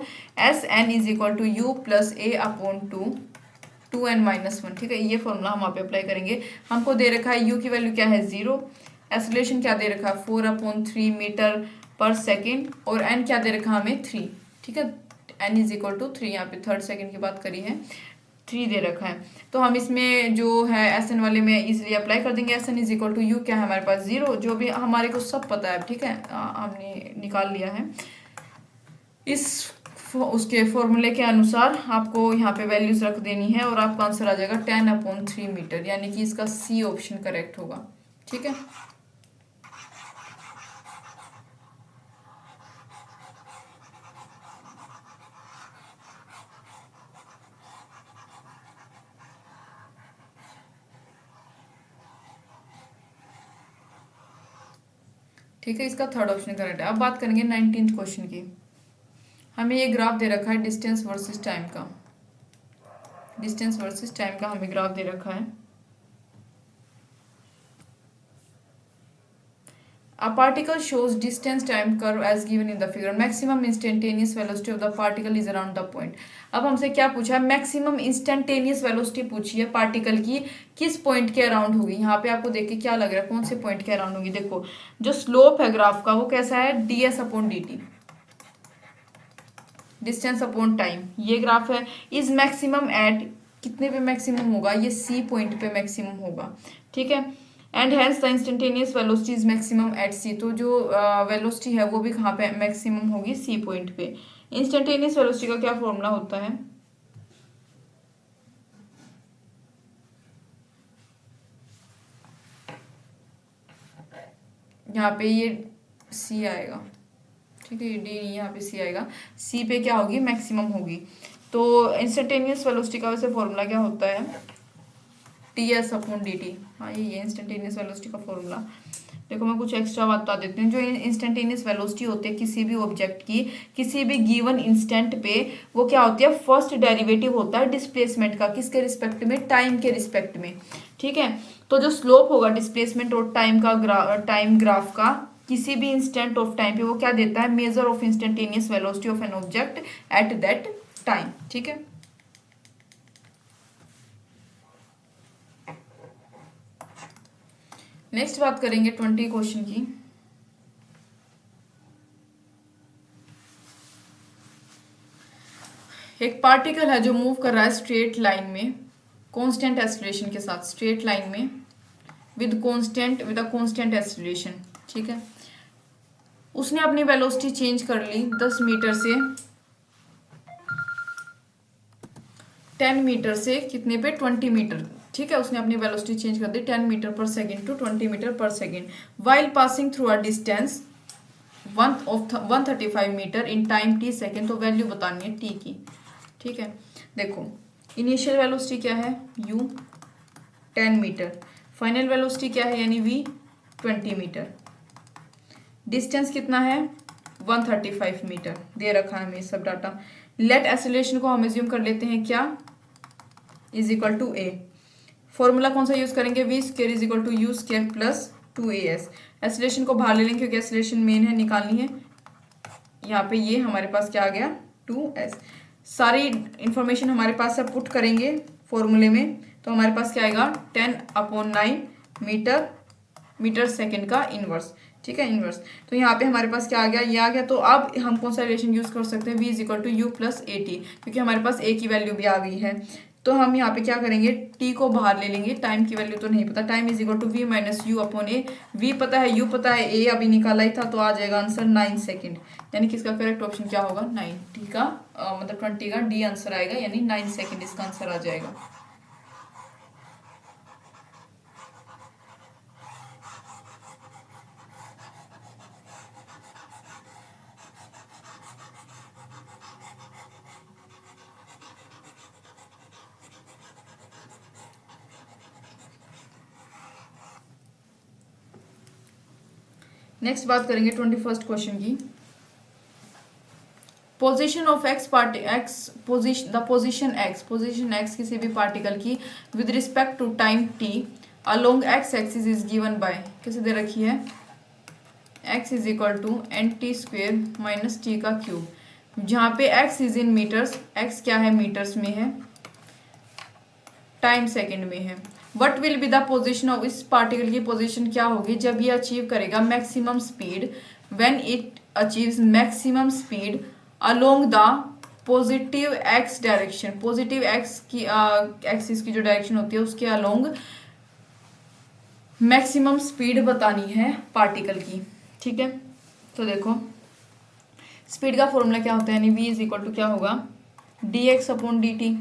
SN is equal to U plus A upon 2n-1, ठीक है, ये फॉर्मूला हम वहाँ पे अप्लाई करेंगे। हमको दे रखा है यू की वैल्यू क्या है 0, एक्सेलरेशन क्या दे रखा है 4/3 मीटर पर सेकेंड, और एन क्या दे रखा है हमें 3, ठीक है, एन इज इक्वल टू 3, यहाँ पे थर्ड सेकंड की बात करी है, 3 दे रखा है। तो हम इसमें जो है एस एन वाले में इजिली अप्लाई कर देंगे। S N is equal to U क्या है हमारे पास 0, जो भी हमारे को सब पता है, ठीक है, हमने निकाल लिया है। इस उसके फॉर्मूले के अनुसार आपको यहाँ पे वैल्यूज रख देनी है और आपका आंसर आ जाएगा 10/3 मीटर, यानी कि इसका सी ऑप्शन करेक्ट होगा, ठीक है। ठीक है, इसका थर्ड ऑप्शन करेक्ट है। अब बात करेंगे 19th क्वेश्चन की। हमें ये ग्राफ दे रखा है डिस्टेंस वर्सेस टाइम का, डिस्टेंस वर्सेस टाइम का हमें ग्राफ दे रखा है। A particle shows distance time curve as given in the figure. Maximum instantaneous velocity of the particle is around the point. अब हमसे क्या पूछा है, मैक्सिमम इंस्टेंटेनियस वेलोसिटी पूछी है पार्टिकल की, किस पॉइंट के अराउंड होगी। यहाँ पे आपको देख के क्या लग रहा है कौन से पॉइंट के अराउंड होगी। देखो जो स्लोप है ग्राफ का वो कैसा है, ds/dt, डिस्टेंस अपॉन टाइम, ये ग्राफ है। इज मैक्सिमम एट, कितने पे मैक्सिमम होगा, ये सी पॉइंट पे मैक्सिमम होगा, ठीक है। And hence the instantaneous velocity is maximum at C, तो जो वेलोसिटी है वो भी कहाँ पे मैक्सिमम होगी, सी पॉइंट पे। इंस्टेंटेनियस वेलोसिटी का क्या फॉर्मूला होता है, यहाँ पे ये सी आएगा, ठीक है, ये डी नहीं, यहाँ पे सी आएगा। सी पे क्या होगी, मैक्सिमम होगी। तो इंस्टेंटेनियस वेलोसिटी का वैसे फॉर्मूला क्या होता है, ts/dt। हाँ ये इंस्टेंटेनियस वेलोसिटी का फॉर्मूला। देखो मैं कुछ एक्स्ट्रा बात बता देती हूँ। जो इंस्टेंटेनियस वेलोसिटी होती है किसी भी ऑब्जेक्ट की किसी भी गिवन इंस्टेंट पे, वो क्या होती है, फर्स्ट डेरिवेटिव होता है डिस्प्लेसमेंट का, किसके रिस्पेक्ट में, टाइम के रिस्पेक्ट में, ठीक है। तो जो स्लोप होगा डिस्प्लेसमेंट और टाइम ग्राफ का किसी भी इंस्टेंट ऑफ टाइम पे, वो क्या देता है, measure of instantaneous velocity of an object at that time, ठीक है। नेक्स्ट बात करेंगे 20 क्वेश्चन की। एक पार्टिकल है जो मूव कर रहा है स्ट्रेट लाइन में कांस्टेंट एक्सीलरेशन के साथ, स्ट्रेट लाइन में विद अ कांस्टेंट एक्सीलरेशन, ठीक है। उसने अपनी वेलोसिटी चेंज कर ली 10 मीटर से 10 मीटर से कितने पे, 20 मीटर, ठीक है। उसने अपनी वेलोसिटी चेंज कर दी 10 metre per second to 20 metre per second while passing through a distance 135 metre in time t second. तो वैल्यू बतानी है t की, ठीक है। देखो इनिशियल वेलोसिटी क्या है u 10 मीटर, फाइनल वेलोसिटी क्या है यानी v 20 मीटर, डिस्टेंस कितना है 135 मीटर दे रखा है हमें सब डाटा। लेट एक्सेलरेशन को हम एज्यूम कर लेते हैं क्या, is equal to a। Formula कौन सा यूज करेंगे, v square is equal to u square plus 2as। Acceleration को बाहर ले लेंगे क्योंकि एक्सेलरेशन मेन है, निकालनी है। यहाँ पे ये हमारे पास क्या आ गया 2s। सारी इंफॉर्मेशन हमारे पास सब पुट करेंगे फॉर्मूले में, तो हमारे पास क्या आएगा 10/9 मीटर सेकेंड का इनवर्स, ठीक है, इनवर्स। तो यहाँ पे हमारे पास क्या आ गया, ये आ गया। तो अब हम कौन सा रिलेशन यूज कर सकते हैं, v is equal to U plus A T, क्योंकि हमारे पास a की वैल्यू भी आ गई है। तो हम यहाँ पे क्या करेंगे, t को बाहर ले लेंगे, टाइम की वैल्यू तो नहीं पता, time is equal to v minus U upon A. v पता है, u पता है, a अभी निकाला ही था, तो आ जाएगा आंसर 9 सेकेंड। यानी कि इसका करेक्ट ऑप्शन क्या होगा 90 का मतलब 20 का डी आंसर आएगा, यानी 9 सेकेंड इसका आंसर आ जाएगा। नेक्स्ट बात करेंगे 21st क्वेश्चन की। Position of X party X position the position X किसी भी पार्टिकल की with respect to time T along X axis is given by, कैसे दे रखी है, x is equal to N T square minus T का cube, जहाँ पे x is in metres, x क्या है मीटर्स में है, टाइम सेकंड में है। What will be the position of, इस पार्टिकल की पोजीशन क्या होगी जब ये अचीव करेगा maximum speed, when it achieves maximum speed along the positive x direction, positive x की एक्सिस की जो डायरेक्शन होती है उसके अलोंग मैक्सिमम स्पीड बतानी है पार्टिकल की। ठीक है, तो देखो स्पीड का फॉर्मूला क्या होता है, यानी v इज इक्वल टू क्या होगा, d x upon d t.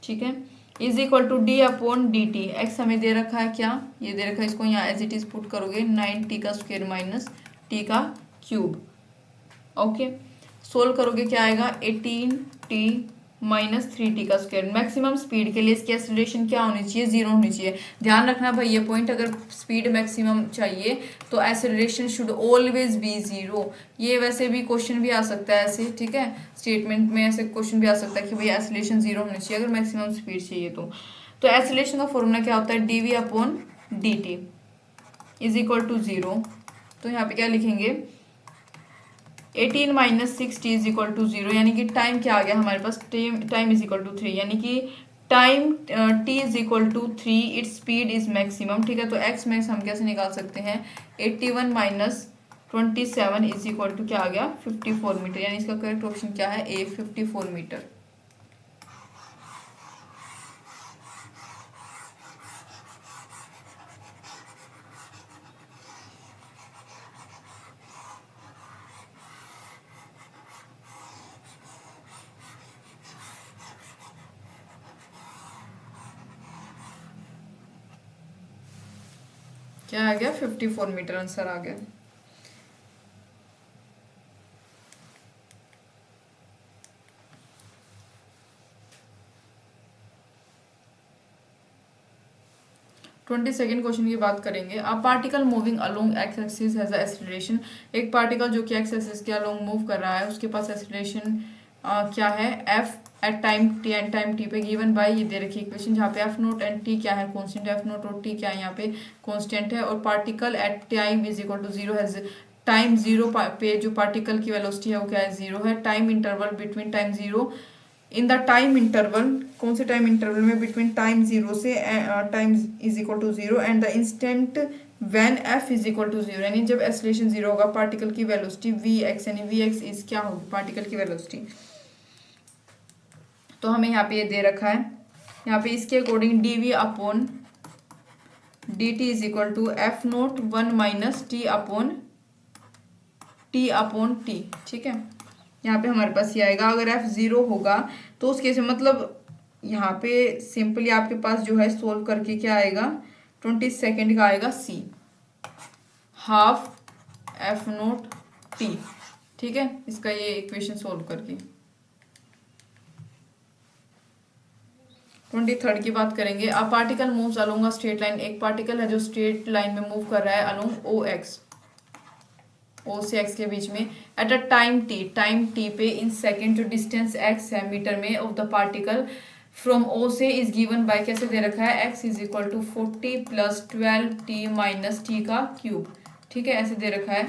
ठीक है, is equal to D upon d t. X हमें दे रखा है क्या, ये दे रखा है, इसको यहाँ एज इट इज पुट करोगे 9t का स्क्वायर माइनस टी का क्यूब। ओके, सोल्व करोगे क्या आएगा, 18t माइनस 3t का स्क्वायर। मैक्सिमम स्पीड के लिए इसकी एक्सेलरेशन क्या होनी चाहिए, 0 होनी चाहिए। ध्यान रखना भाई ये पॉइंट, अगर स्पीड मैक्सिमम चाहिए तो एक्सेलरेशन शुड ऑलवेज बी 0। ये वैसे भी क्वेश्चन भी आ सकता है ऐसे, ठीक है, स्टेटमेंट में ऐसे क्वेश्चन भी आ सकता है कि भाई एक्सेलरेशन 0 होनी चाहिए अगर मैक्सिमम स्पीड चाहिए तो एक्सेलरेशन का फॉर्मूला क्या होता है, d v upon d t is equal to 0। तो यहाँ पे क्या लिखेंगे, 18 minus 6t is equal to 0, यानी कि टाइम क्या आ गया हमारे पास, टाइम इज इक्वल टू 3, यानी कि time t is equal to 3, it's speed is maximum. ठीक है, तो x मैक्स हम कैसे निकाल सकते हैं, 81 माइनस 27 इज इक्वल टू क्या आ गया, 54 मीटर, यानी इसका करेक्ट ऑप्शन क्या है, ए 54 मीटर। क्या आ गया, 54 मीटर आंसर आ गया। सेकंड क्वेश्चन की बात करेंगे। A particle moving along X axis has a acceleration, एक पार्टिकल जो कि एक्स एक्सिस के अलोंग मूव कर रहा है उसके पास एक्सेलरेशन क्या है, एफ एट टाइम टी पे गिवन बाय, ये दे रखी इक्वेशन, जहाँ पे एफ नोट एंड टी क्या है, कांस्टेंट, एफ नोट और टी क्या है यहाँ पे कांस्टेंट है, और particle at time is equal to 0 has, time 0 पे जो पार्टिकल की वेलोसिटी है वो क्या है, 0 है। Time interval between time 0, in the time interval, कौन से टाइम इंटरवल में, बिटवीन टाइम 0 से time is equal to 0 and the instant when f is equal to 0, यानी जब एक्सेलरेशन 0 होगा पार्टिकल की वेलोसिटी वी एक्स, यानी वी एक्स इज क्या होगी, पार्टिकल की वेलोसिटी। तो हमें यहाँ पे ये दे रखा है, यहाँ पे इसके according d v upon d t is equal to f naught 1 minus t upon t. ठीक है, यहाँ पे हमारे पास ये आएगा, अगर एफ 0 होगा तो उस केस में मतलब यहाँ पे सिंपली आपके पास जो है सोल्व करके क्या आएगा, 20 सेकेंड का आएगा सी, हाफ एफ नोट टी। ठीक है, इसका ये इक्वेशन सोल्व करके 23rd की बात करेंगे। A particle moves along a straight line, एक पार्टिकल है जो स्ट्रेट लाइन में मूव कर रहा है अलोंग ओ एक्स, ओ से एक्स के बीच में, एट अ टाइम टी पे इन सेकेंड, जो डिस्टेंस एक्स है मीटर में of the particle from o से इज गिवन बाय, कैसे दे रखा है, x is equal to 40 plus 12t minus T का क्यूब। ठीक है, ऐसे दे रखा है।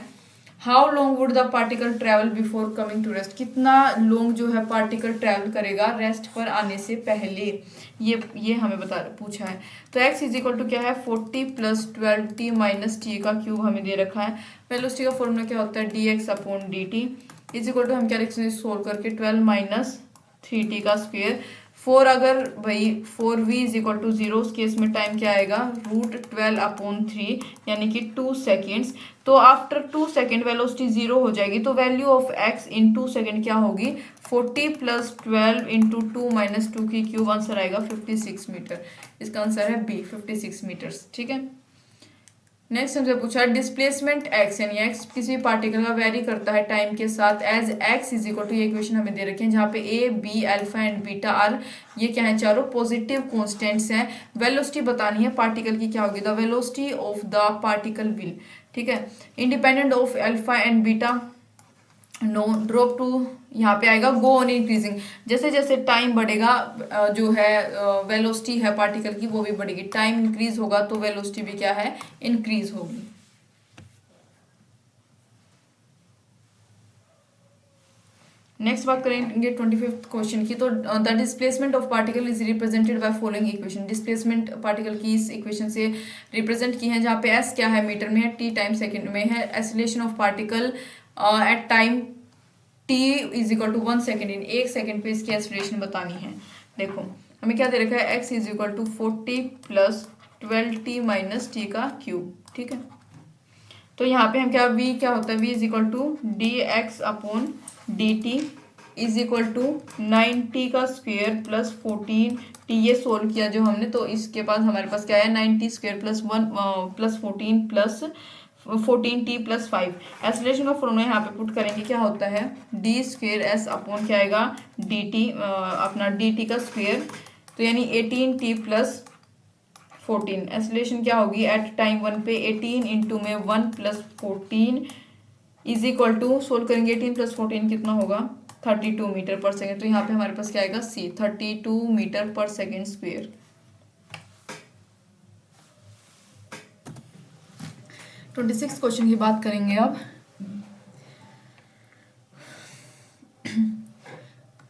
How long would the particle travel before coming to rest, कितना लॉन्ग जो है पार्टिकल ट्रेवल करेगा रेस्ट पर आने से पहले, ये हमें पूछा है। तो x इज इक्वल टू क्या है, 40 प्लस 12t माइनस टी का क्यूब हमें दे रखा है। वेलोसिटी का फॉर्मूला क्या होता है, dx upon dt is equal to, हम क्या लिख सकते हैं सोल्व करके, 12 माइनस 3t का स्क्वायर। 4 अगर भाई 4v इज इक्वल टू 0, उस केस में टाइम क्या आएगा, √12 अपॉन 3, यानी कि 2 सेकेंड्स। तो आफ्टर 2 सेकेंड वेलोसिटी 0 हो जाएगी, तो value of x in 2 second क्या होगी, 40 प्लस 12 इंटू 2 माइनस 2 की क्यूब, आंसर आएगा 56 मीटर। इसका आंसर है बी, 56 मीटर्स। ठीक है, नेक्स्ट हमसे पूछा डिस्प्लेसमेंट x, यानी x किसी भी पार्टिकल का वेरी करता है टाइम के साथ, as x is equal to, ये इक्वेशन हमें दे रखे हैं जहाँ पे a b alpha and beta are, ये क्या है, चारों पॉजिटिव कांस्टेंट्स हैं। वेलोसिटी बतानी है पार्टिकल की क्या होगी, the velocity of the particle will, ठीक है, independent of alpha and beta no drop to, यहाँ पे आएगा गो ऑन इंक्रीजिंग। जैसे जैसे टाइम बढ़ेगा जो है वेलोसिटी है पार्टिकल की वो भी बढ़ेगी। टाइम इंक्रीज होगा तो वेलोसिटी भी क्या है, इंक्रीज होगी। नेक्स्ट बात करेंगे 25th क्वेश्चन की। तो the displacement of particle is represented by following equation. Displacement particle की इस इक्वेशन से रिप्रेजेंट की है, जहाँ पे एस क्या है, मीटर में है, टी टाइम सेकेंड में है। Acceleration of particle at time t is equal to 1 second, in 1 second पे इसकी एक्सीलरेशन बतानी है। देखो हमें क्या दे रखा है, x is equal to 40 plus 12t minus T का क्यूब। ठीक है, तो यहाँ पे हम क्या, v क्या होता है, v is equal to d x upon d t is equal to 9t का स्क्वेयर प्लस 14t। ये सोल्व किया जो हमने, तो इसके पास हमारे पास क्या है, 9t square plus 1 plus 14 plus 14t plus 5। Acceleration का फॉर्मूला यहाँ पे पुट करेंगे, क्या होता है, डी स्क्वेयर एस अपॉन क्या आएगा, डी टी अपना डी टी का स्क्वेयर, तो यानी 18t प्लस 14। एक्सीलरेशन क्या होगी एट टाइम 1 पे, 18 इंटू में 1 plus 14 is equal to, solve करेंगे 18 प्लस 14 कितना होगा, 32 मीटर पर सेकेंड। तो यहाँ पे हमारे पास क्या आएगा, सी 32 metre per second square. 26 question की बात करेंगे अब।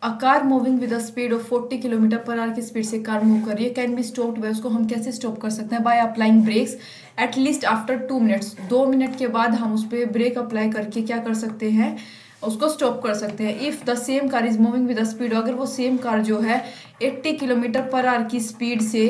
A car moving with a speed of 40 kilometre per our की स्पीड से कार मूव कर रही है, कैन बी स्टॉप्ड बाय, उसको हम कैसे स्टॉप कर सकते हैं, by applying brakes at least after 2 minutes. 2 minute के बाद हम उस पर ब्रेक अप्लाई करके क्या कर सकते हैं, उसको स्टॉप कर सकते हैं। If the same car is moving with a speed, अगर वो सेम कार जो है 80 किलोमीटर पर आवर की स्पीड से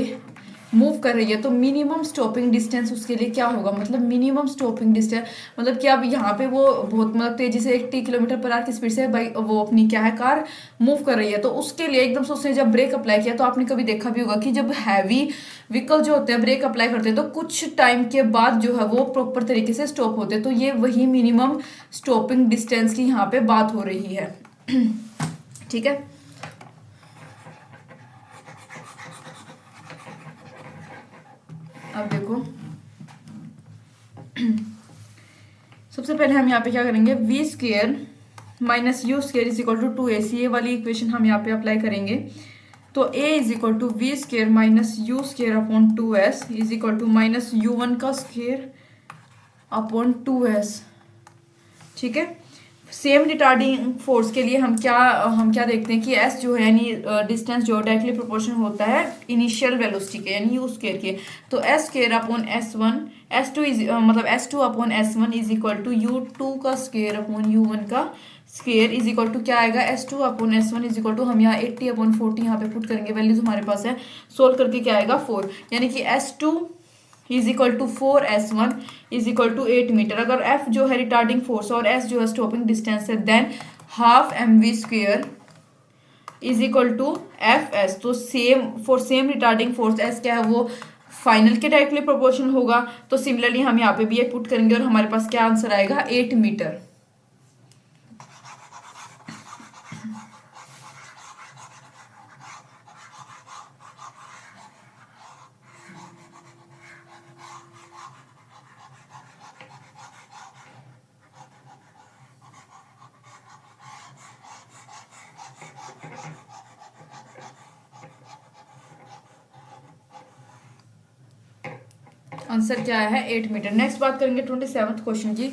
मूव कर रही है, तो मिनिमम स्टॉपिंग डिस्टेंस उसके लिए क्या होगा, मतलब मिनिमम स्टॉपिंग डिस्टेंस मतलब कि अब यहाँ पे वो बहुत मतलब तेजी से 80 किलोमीटर पर आवर की स्पीड से बाइक वो अपनी क्या है कार मूव कर रही है, तो उसके लिए एकदम से उसने जब ब्रेक अप्लाई किया, तो आपने कभी देखा भी होगा कि जब हैवी व्हीकल जो होते हैं ब्रेक अप्लाई करते हैं तो कुछ टाइम के बाद जो है वो प्रॉपर तरीके से स्टॉप होते हैं। तो ये वही मिनिमम स्टॉपिंग डिस्टेंस की यहाँ पे बात हो रही है। ठीक है, अब देखो सबसे पहले हम यहाँ पे क्या करेंगे, v square minus u square is equal to 2ac, ये वाली इक्वेशन हम यहाँ पे अप्लाई करेंगे। तो a is equal to v square minus u square upon 2s is equal to minus u1 का स्क्वेयर अपॉन 2s। ठीक है, सेम रिटार्डिंग फोर्स के लिए हम क्या देखते हैं कि s जो है यानी डिस्टेंस जो डायरेक्टली प्रोपोर्शनल होता है इनिशियल वेलोसिटी के यानी u स्क्वायर के। तो s square upon s1 s2 is मतलब s2 upon s1 is equal to u2 का स्क्वायर अपॉन u1 का स्क्वायर इज इक्वल टू क्या आएगा, s2 upon s1 is equal to, हम यहाँ 80 अपॉन 40 यहाँ पे पुट करेंगे, वैल्यूज हमारे पास है, सोल्व करके क्या आएगा 4, यानी कि s2 is equal to 4s1 is equal to 8 metre. अगर f जो है रिटार्डिंग फोर्स और s जो है स्टॉपिंग डिस्टेंस है, then half mv square is equal to fs। तो same for same retarding force s क्या है वो फाइनल के डायरेक्टली प्रोपोर्शनल होगा। तो सिमिलरली हम यहाँ पे भी ये पुट करेंगे और हमारे पास क्या आंसर आएगा, 8 मीटर। आंसर क्या है, 8 मीटर। नेक्स्ट बात करेंगे 27th क्वेश्चन की।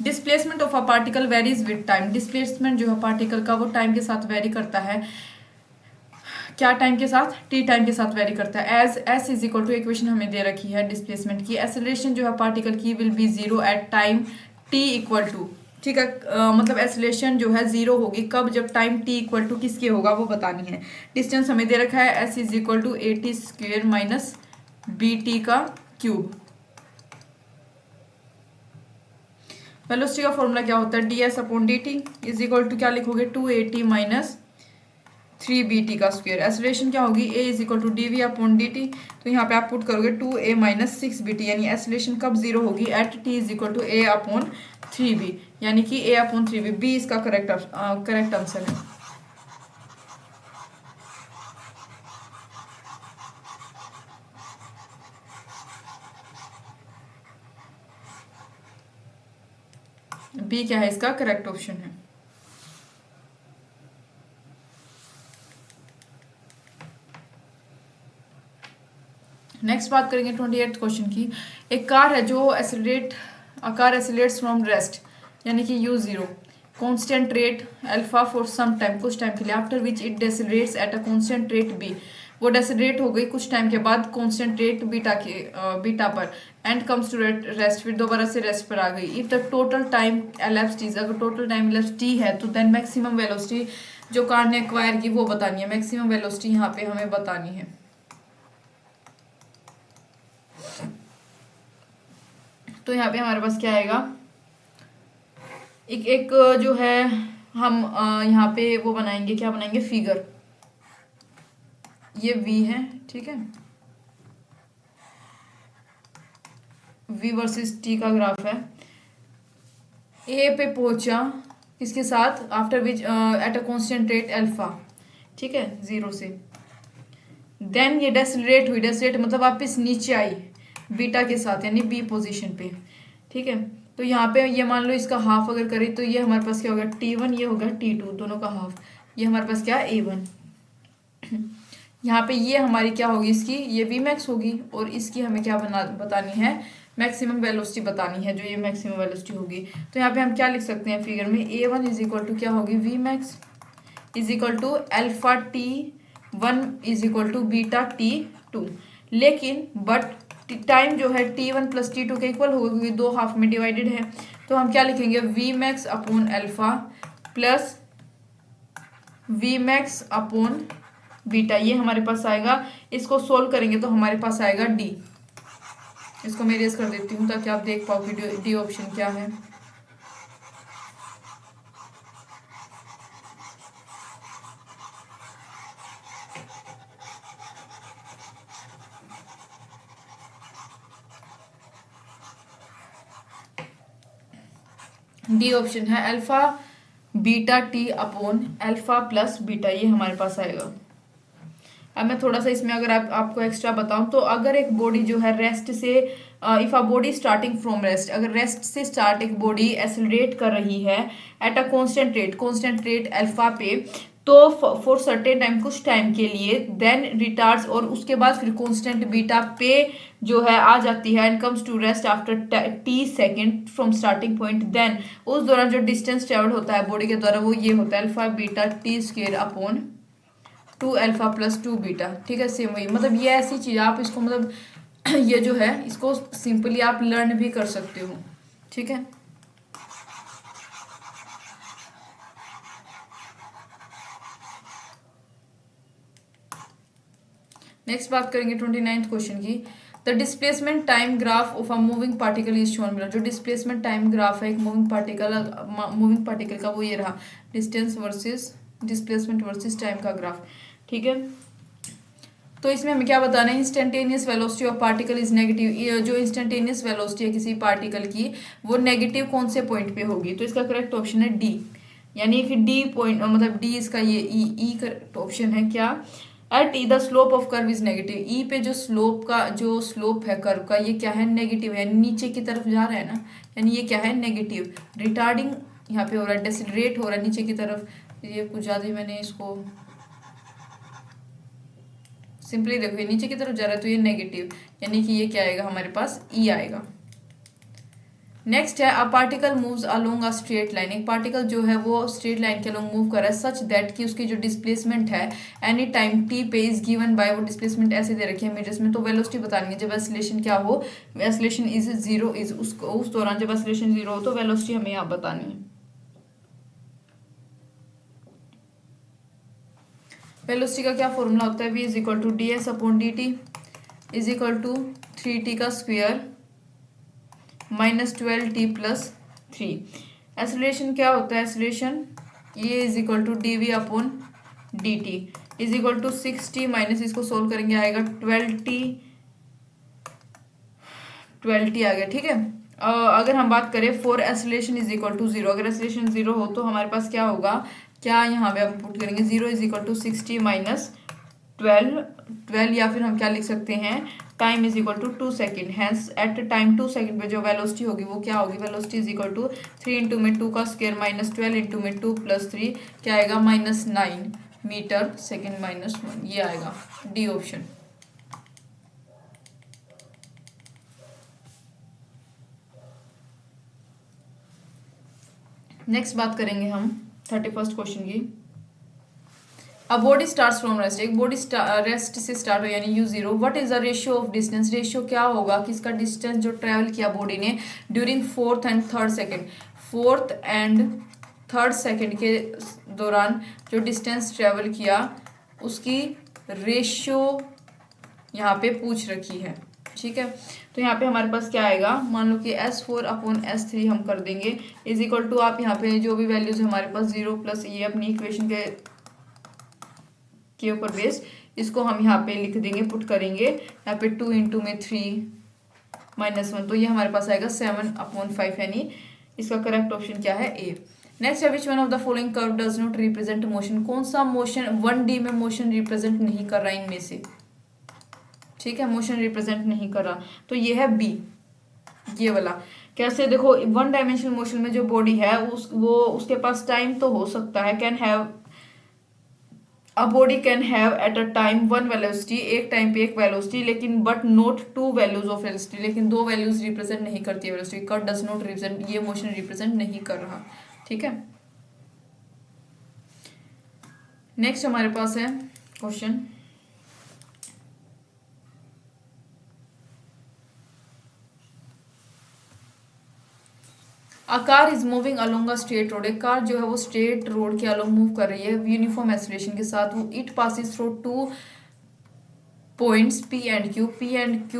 Displacement of a particle varies with time. Displacement जो है पार्टिकल का वो टाइम के साथ वेरी करता है, क्या टाइम के साथ, टी टाइम के साथ वेरी करता है। As s is equal to, equation हमें दे रखी है डिस्प्लेसमेंट की। एक्सेलरेशन जो है पार्टिकल की will be 0 at time t equal to, ठीक है, मतलब एक्सेलरेशन जो है 0 होगी कब, जब टाइम टी इक्वल टू किसके होगा वो बतानी है। डिस्टेंस हमें दे रखा है s is equal to 80 square minus b t का क्यूब। वेलोसिटी का फॉर्मूला क्या होता है, d s upon d t is equal to क्या लिखोगे, 280 माइनस 3bt का स्क्वायर। एक्सेलरेशन क्या होगी, a is equal to d v upon d t, तो यहाँ पे आप पुट करोगे 2a माइनस 6bt, यानी एक्सेलरेशन कब 0 होगी, at t is equal to a upon 3b, यानी कि a अपॉन 3b, b इसका करेक्ट आंसर है। बी क्या है, इसका करेक्ट ऑप्शन है। नेक्स्ट बात करेंगे 28th क्वेश्चन की। एक कार है जो कार एक्सीलरेट्स फ्रॉम रेस्ट यानी कि u0 constant rate alpha for some time, कुछ टाइम के लिए, after which it decelerates at a constant rate b, वो डेसिलरेट हो गई कुछ टाइम के बाद कांस्टेंट रेट बीटा पर, एंड कम्स टू रेस्ट, फिर दोबारा से रेस्ट पर आ गई। If the total time elapsed is, अगर टोटल टाइम एलेप्स्ड t है तो देन मैक्सिमम वेलोसिटी जो कार ने एक्वायर की वो बतानी है। मैक्सिमम वेलोसिटी यहाँ पे हमें बतानी है। तो यहाँ पे हमारे पास क्या आएगा, एक जो है हम यहाँ पे वो बनाएंगे, क्या बनाएंगे, फिगर। ये v है, ठीक है, v वर्सेस t का ग्राफ है। a पे पहुंचा किसके साथ, after which eight a constant rate alpha, ठीक है, 0 से। देन ये डेसिलरेट हुई, डेसिलरेट मतलब वापस नीचे आई बीटा के साथ यानी बी पोजीशन पे, ठीक है। तो यहाँ पे ये मान लो इसका हाफ अगर करें तो ये हमारे पास क्या होगा, t1, ये होगा t2, दोनों का हाफ, ये हमारे पास क्या है a1। यहाँ पे ये हमारी क्या होगी, इसकी ये v मैक्स होगी, और इसकी हमें क्या बतानी है, मैक्सिमम वेलोसिटी बतानी है, जो ये मैक्सिमम वेलोसिटी होगी। तो यहाँ पे हम क्या लिख सकते हैं फिगर में, a1 इज इक्वल टू क्या होगी, v max is equal to alpha t1 is equal to beta t2। लेकिन बट टाइम जो है t1 प्लस t2 के इक्वल होगा क्योंकि दो हाफ में डिवाइडेड है। तो हम क्या लिखेंगे, v max upon alpha plus v max upon beta, ये हमारे पास आएगा। इसको सोल्व करेंगे तो हमारे पास आएगा d। इसको मैं इरेज कर देती हूँ ताकि आप देख पाओ कि डी ऑप्शन क्या है। डी ऑप्शन है alpha beta T upon alpha plus beta, ये हमारे पास आएगा। अब मैं थोड़ा सा इसमें अगर आपको एक्स्ट्रा बताऊं तो अगर एक बॉडी जो है रेस्ट से, if a body starting from rest, अगर रेस्ट से स्टार्ट एक बॉडी एक्सेलरेट कर रही है eight a constant rate alpha पे, तो फॉर सर्टेन टाइम, कुछ टाइम के लिए, देन रिटार्ड्स, और उसके बाद फिर कांस्टेंट बीटा पे जो है आ जाती है, and comes to rest after t second from starting point, then उस दौरान जो डिस्टेंस ट्रेवल होता है बॉडी के द्वारा वो ये होता है alpha beta T square upon 2 alpha plus 2 beta, ठीक है। सेम वही, मतलब ये ऐसी चीज आप इसको मतलब ये जो है इसको सिंपली आप लर्न भी कर सकते हो, ठीक है। नेक्स्ट बात करेंगे 29th क्वेश्चन की। The displacement time graph of a moving particle is shown below. जो डिस्प्लेसमेंट टाइम ग्राफ है एक मूविंग पार्टिकल का, वो ये रहा, distance versus displacement versus time का ग्राफ, ठीक है। तो इसमें हमें क्या बताना है, instantaneous velocity of particle is negative. जो इंस्टेंटेनियस वेलोसिटी है किसी पार्टिकल की वो नेगेटिव कौन से पॉइंट पे होगी, तो इसका करेक्ट ऑप्शन है डी, यानी कि डी पॉइंट, मतलब डी इसका ये ई करेक्ट ऑप्शन है। क्या, at E the slope of curve is negative. E पे जो स्लोप है कर्व का ये क्या है, नेगेटिव है, नीचे की तरफ जा रहा है ना, यानी ये क्या है, नेगेटिव। रिटार्डिंग यहाँ पे हो रहा है, डेसिलरेट हो रहा है नीचे की तरफ, ये कुछ ज्यादा ही मैंने इसको सिंपली देखो, ये नीचे की तरफ जा रहा है तो ये नेगेटिव, यानी कि ये क्या आएगा हमारे पास, ई आएगा। नेक्स्ट है, a particle moves along a straight line. एक पार्टिकल जो है वो स्ट्रेट लाइन के अलोंग मूव कर रहा है, सच दैट कि उसकी जो डिस्प्लेसमेंट है एनी टाइम टी पे इज गिवन बाय, वो डिस्प्लेसमेंट ऐसे दे रखी है मीटर्स में। तो वेलोसिटी बतानी है जब एक्सीलरेशन क्या हो, एक्सीलरेशन इज 0 इज, उस दौरान जब एक्सीलरेशन 0 हो तो वेलोसिटी हमें यहाँ बतानी है। वेलोसिटी का क्या फॉर्मूला होता है, v is equal to d s upon d t is equal to 3t का square minus 12t plus 3। Acceleration क्या होता है, एक्सेलरेशन ये is equal to d v upon d t is equal to 6t minus, इसको solve करेंगे आएगा 12t आ गया, ठीक है। अगर हम बात करें for acceleration is equal to 0, अगर एक्सेलरेशन 0 हो तो हमारे पास क्या होगा, क्या यहाँ पे हम पुट करेंगे 0 is equal to 6t minus 12, या फिर हम क्या लिख सकते हैं, time is equal to 2 second, hence at time 2 second पे जो वेलोसिटी होगी वो क्या होगी, velocity is equal to 3 into में 2 का स्क्वायर माइनस 12 इंटू में 2 प्लस 3 क्या आएगा, माइनस 9 मीटर सेकेंड माइनस 1, ये आएगा डी ऑप्शन। नेक्स्ट बात करेंगे हम 31st क्वेश्चन की। A body starts from rest, एक बॉडी रेस्ट से स्टार्ट हो यानी u0, what is the ratio of distance, ratio क्या होगा किसका, डिस्टेंस जो ट्रेवल किया बॉडी ने during fourth and third second, fourth and third second के दौरान जो डिस्टेंस ट्रेवल किया उसकी रेशियो यहाँ पे पूछ रखी है। ठीक है, तो यहाँ पे हमारे पास क्या आएगा, मान लो कि S4/S3 हम कर देंगे इज इक्वल टू, आप यहाँ पे जो भी वैल्यूज हमारे पास 0 प्लस ये अपनी इक्वेशन के ऊपर बेस, इसको हम यहाँ पे लिख देंगे, पुट करेंगे यहाँ पे 2 इंटू में 3 - 1, तो ये हमारे पास आएगा 7/5, यानी इसका करेक्ट ऑप्शन क्या है, ए। नेक्स्ट है which one of the following curve does not represent motion, कौन सा मोशन 1D में मोशन रिप्रेजेंट नहीं कर रहा इनमें से। ठीक है, मोशन रिप्रेजेंट नहीं कर रहा, तो ये है बी, ये वाला। कैसे, देखो 1 डायमेंशनल मोशन में जो बॉडी है उसके पास टाइम तो हो सकता है, can have a body can have at a time 1 velocity, एक टाइम पे एक वेलोसिटी, लेकिन but not 2 values of velocity, लेकिन 2 वैल्यूज रिप्रेजेंट नहीं करती है velocity. Curve does not represent, ये मोशन रिप्रेजेंट नहीं कर रहा। ठीक है, नेक्स्ट हमारे पास है question, a car is moving along a straight road, एक कार जो है वो स्ट्रेट रोड के अलोंग मूव कर रही है यूनिफॉर्म एक्सीलरेशन के साथ, वो it passes through 2 points P and Q,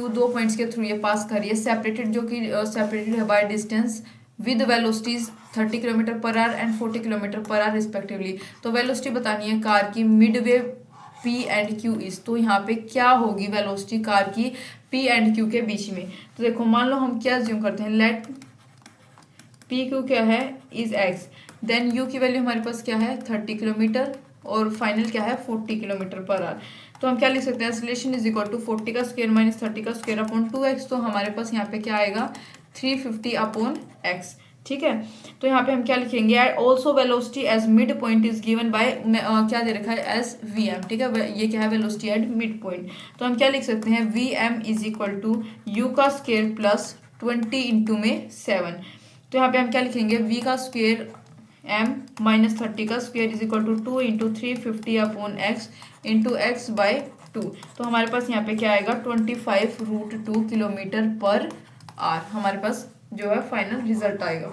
2 points के थ्रू ये पास कर रही है, सेपरेटेड, जो कि सेपरेटेड है by distance with velocities 30 km/h and 40 km/h respectively. तो वेलोसिटी बतानी है कार की Midway P and Q is, तो यहाँ पे क्या होगी वेलोसिटी कार की P एंड Q के बीच में। तो देखो मान लो हम क्या ज्यूम करते हैं, लेट PQ क्या है इज x, देन U की वैल्यू हमारे पास क्या है 30 किलोमीटर और फाइनल क्या है 40 km/h। तो हम क्या लिख सकते हैं, एक्सीलरेशन इज इक्वल टू 40 का स्क्वायर माइनस 30 का स्क्वायर अपॉन 2x, तो हमारे पास यहाँ पे क्या आएगा 350/x। ठीक है, तो यहाँ पे हम क्या लिखेंगे, also velocity as mid point is given by, क्या दे रखा है एज vm। ठीक है, ये क्या है वेलोसिटी एट मिड पॉइंट, तो हम क्या लिख सकते हैं vm is equal to u का स्क्वायर प्लस 20 इंटू में 7। तो यहाँ पे हम क्या लिखेंगे, v का स्क्वायर m माइनस 30 का square is equal to 2 into 350/x into x by 2। तो हमारे पास यहाँ पे क्या आएगा 25√2 km/h हमारे पास जो है फाइनल रिजल्ट आएगा।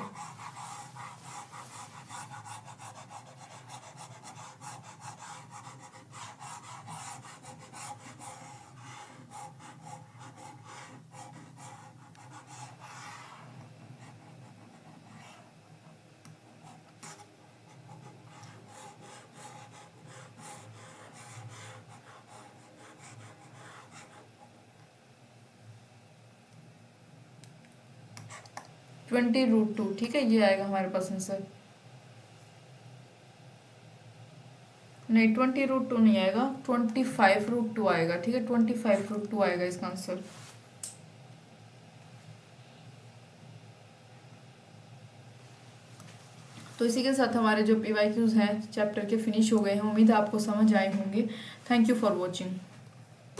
(20√2), ठीक है, ये आएगा हमारे पास आंसर। नहीं 20√2 नहीं आएगा, 25√2 आएगा। ठीक है, 25√2 आएगा इसका आंसर। तो इसी के साथ हमारे जो PYQs हैं चैप्टर के फिनिश हो गए हैं। उम्मीद है आपको समझ आए होंगे। Thank you for watching.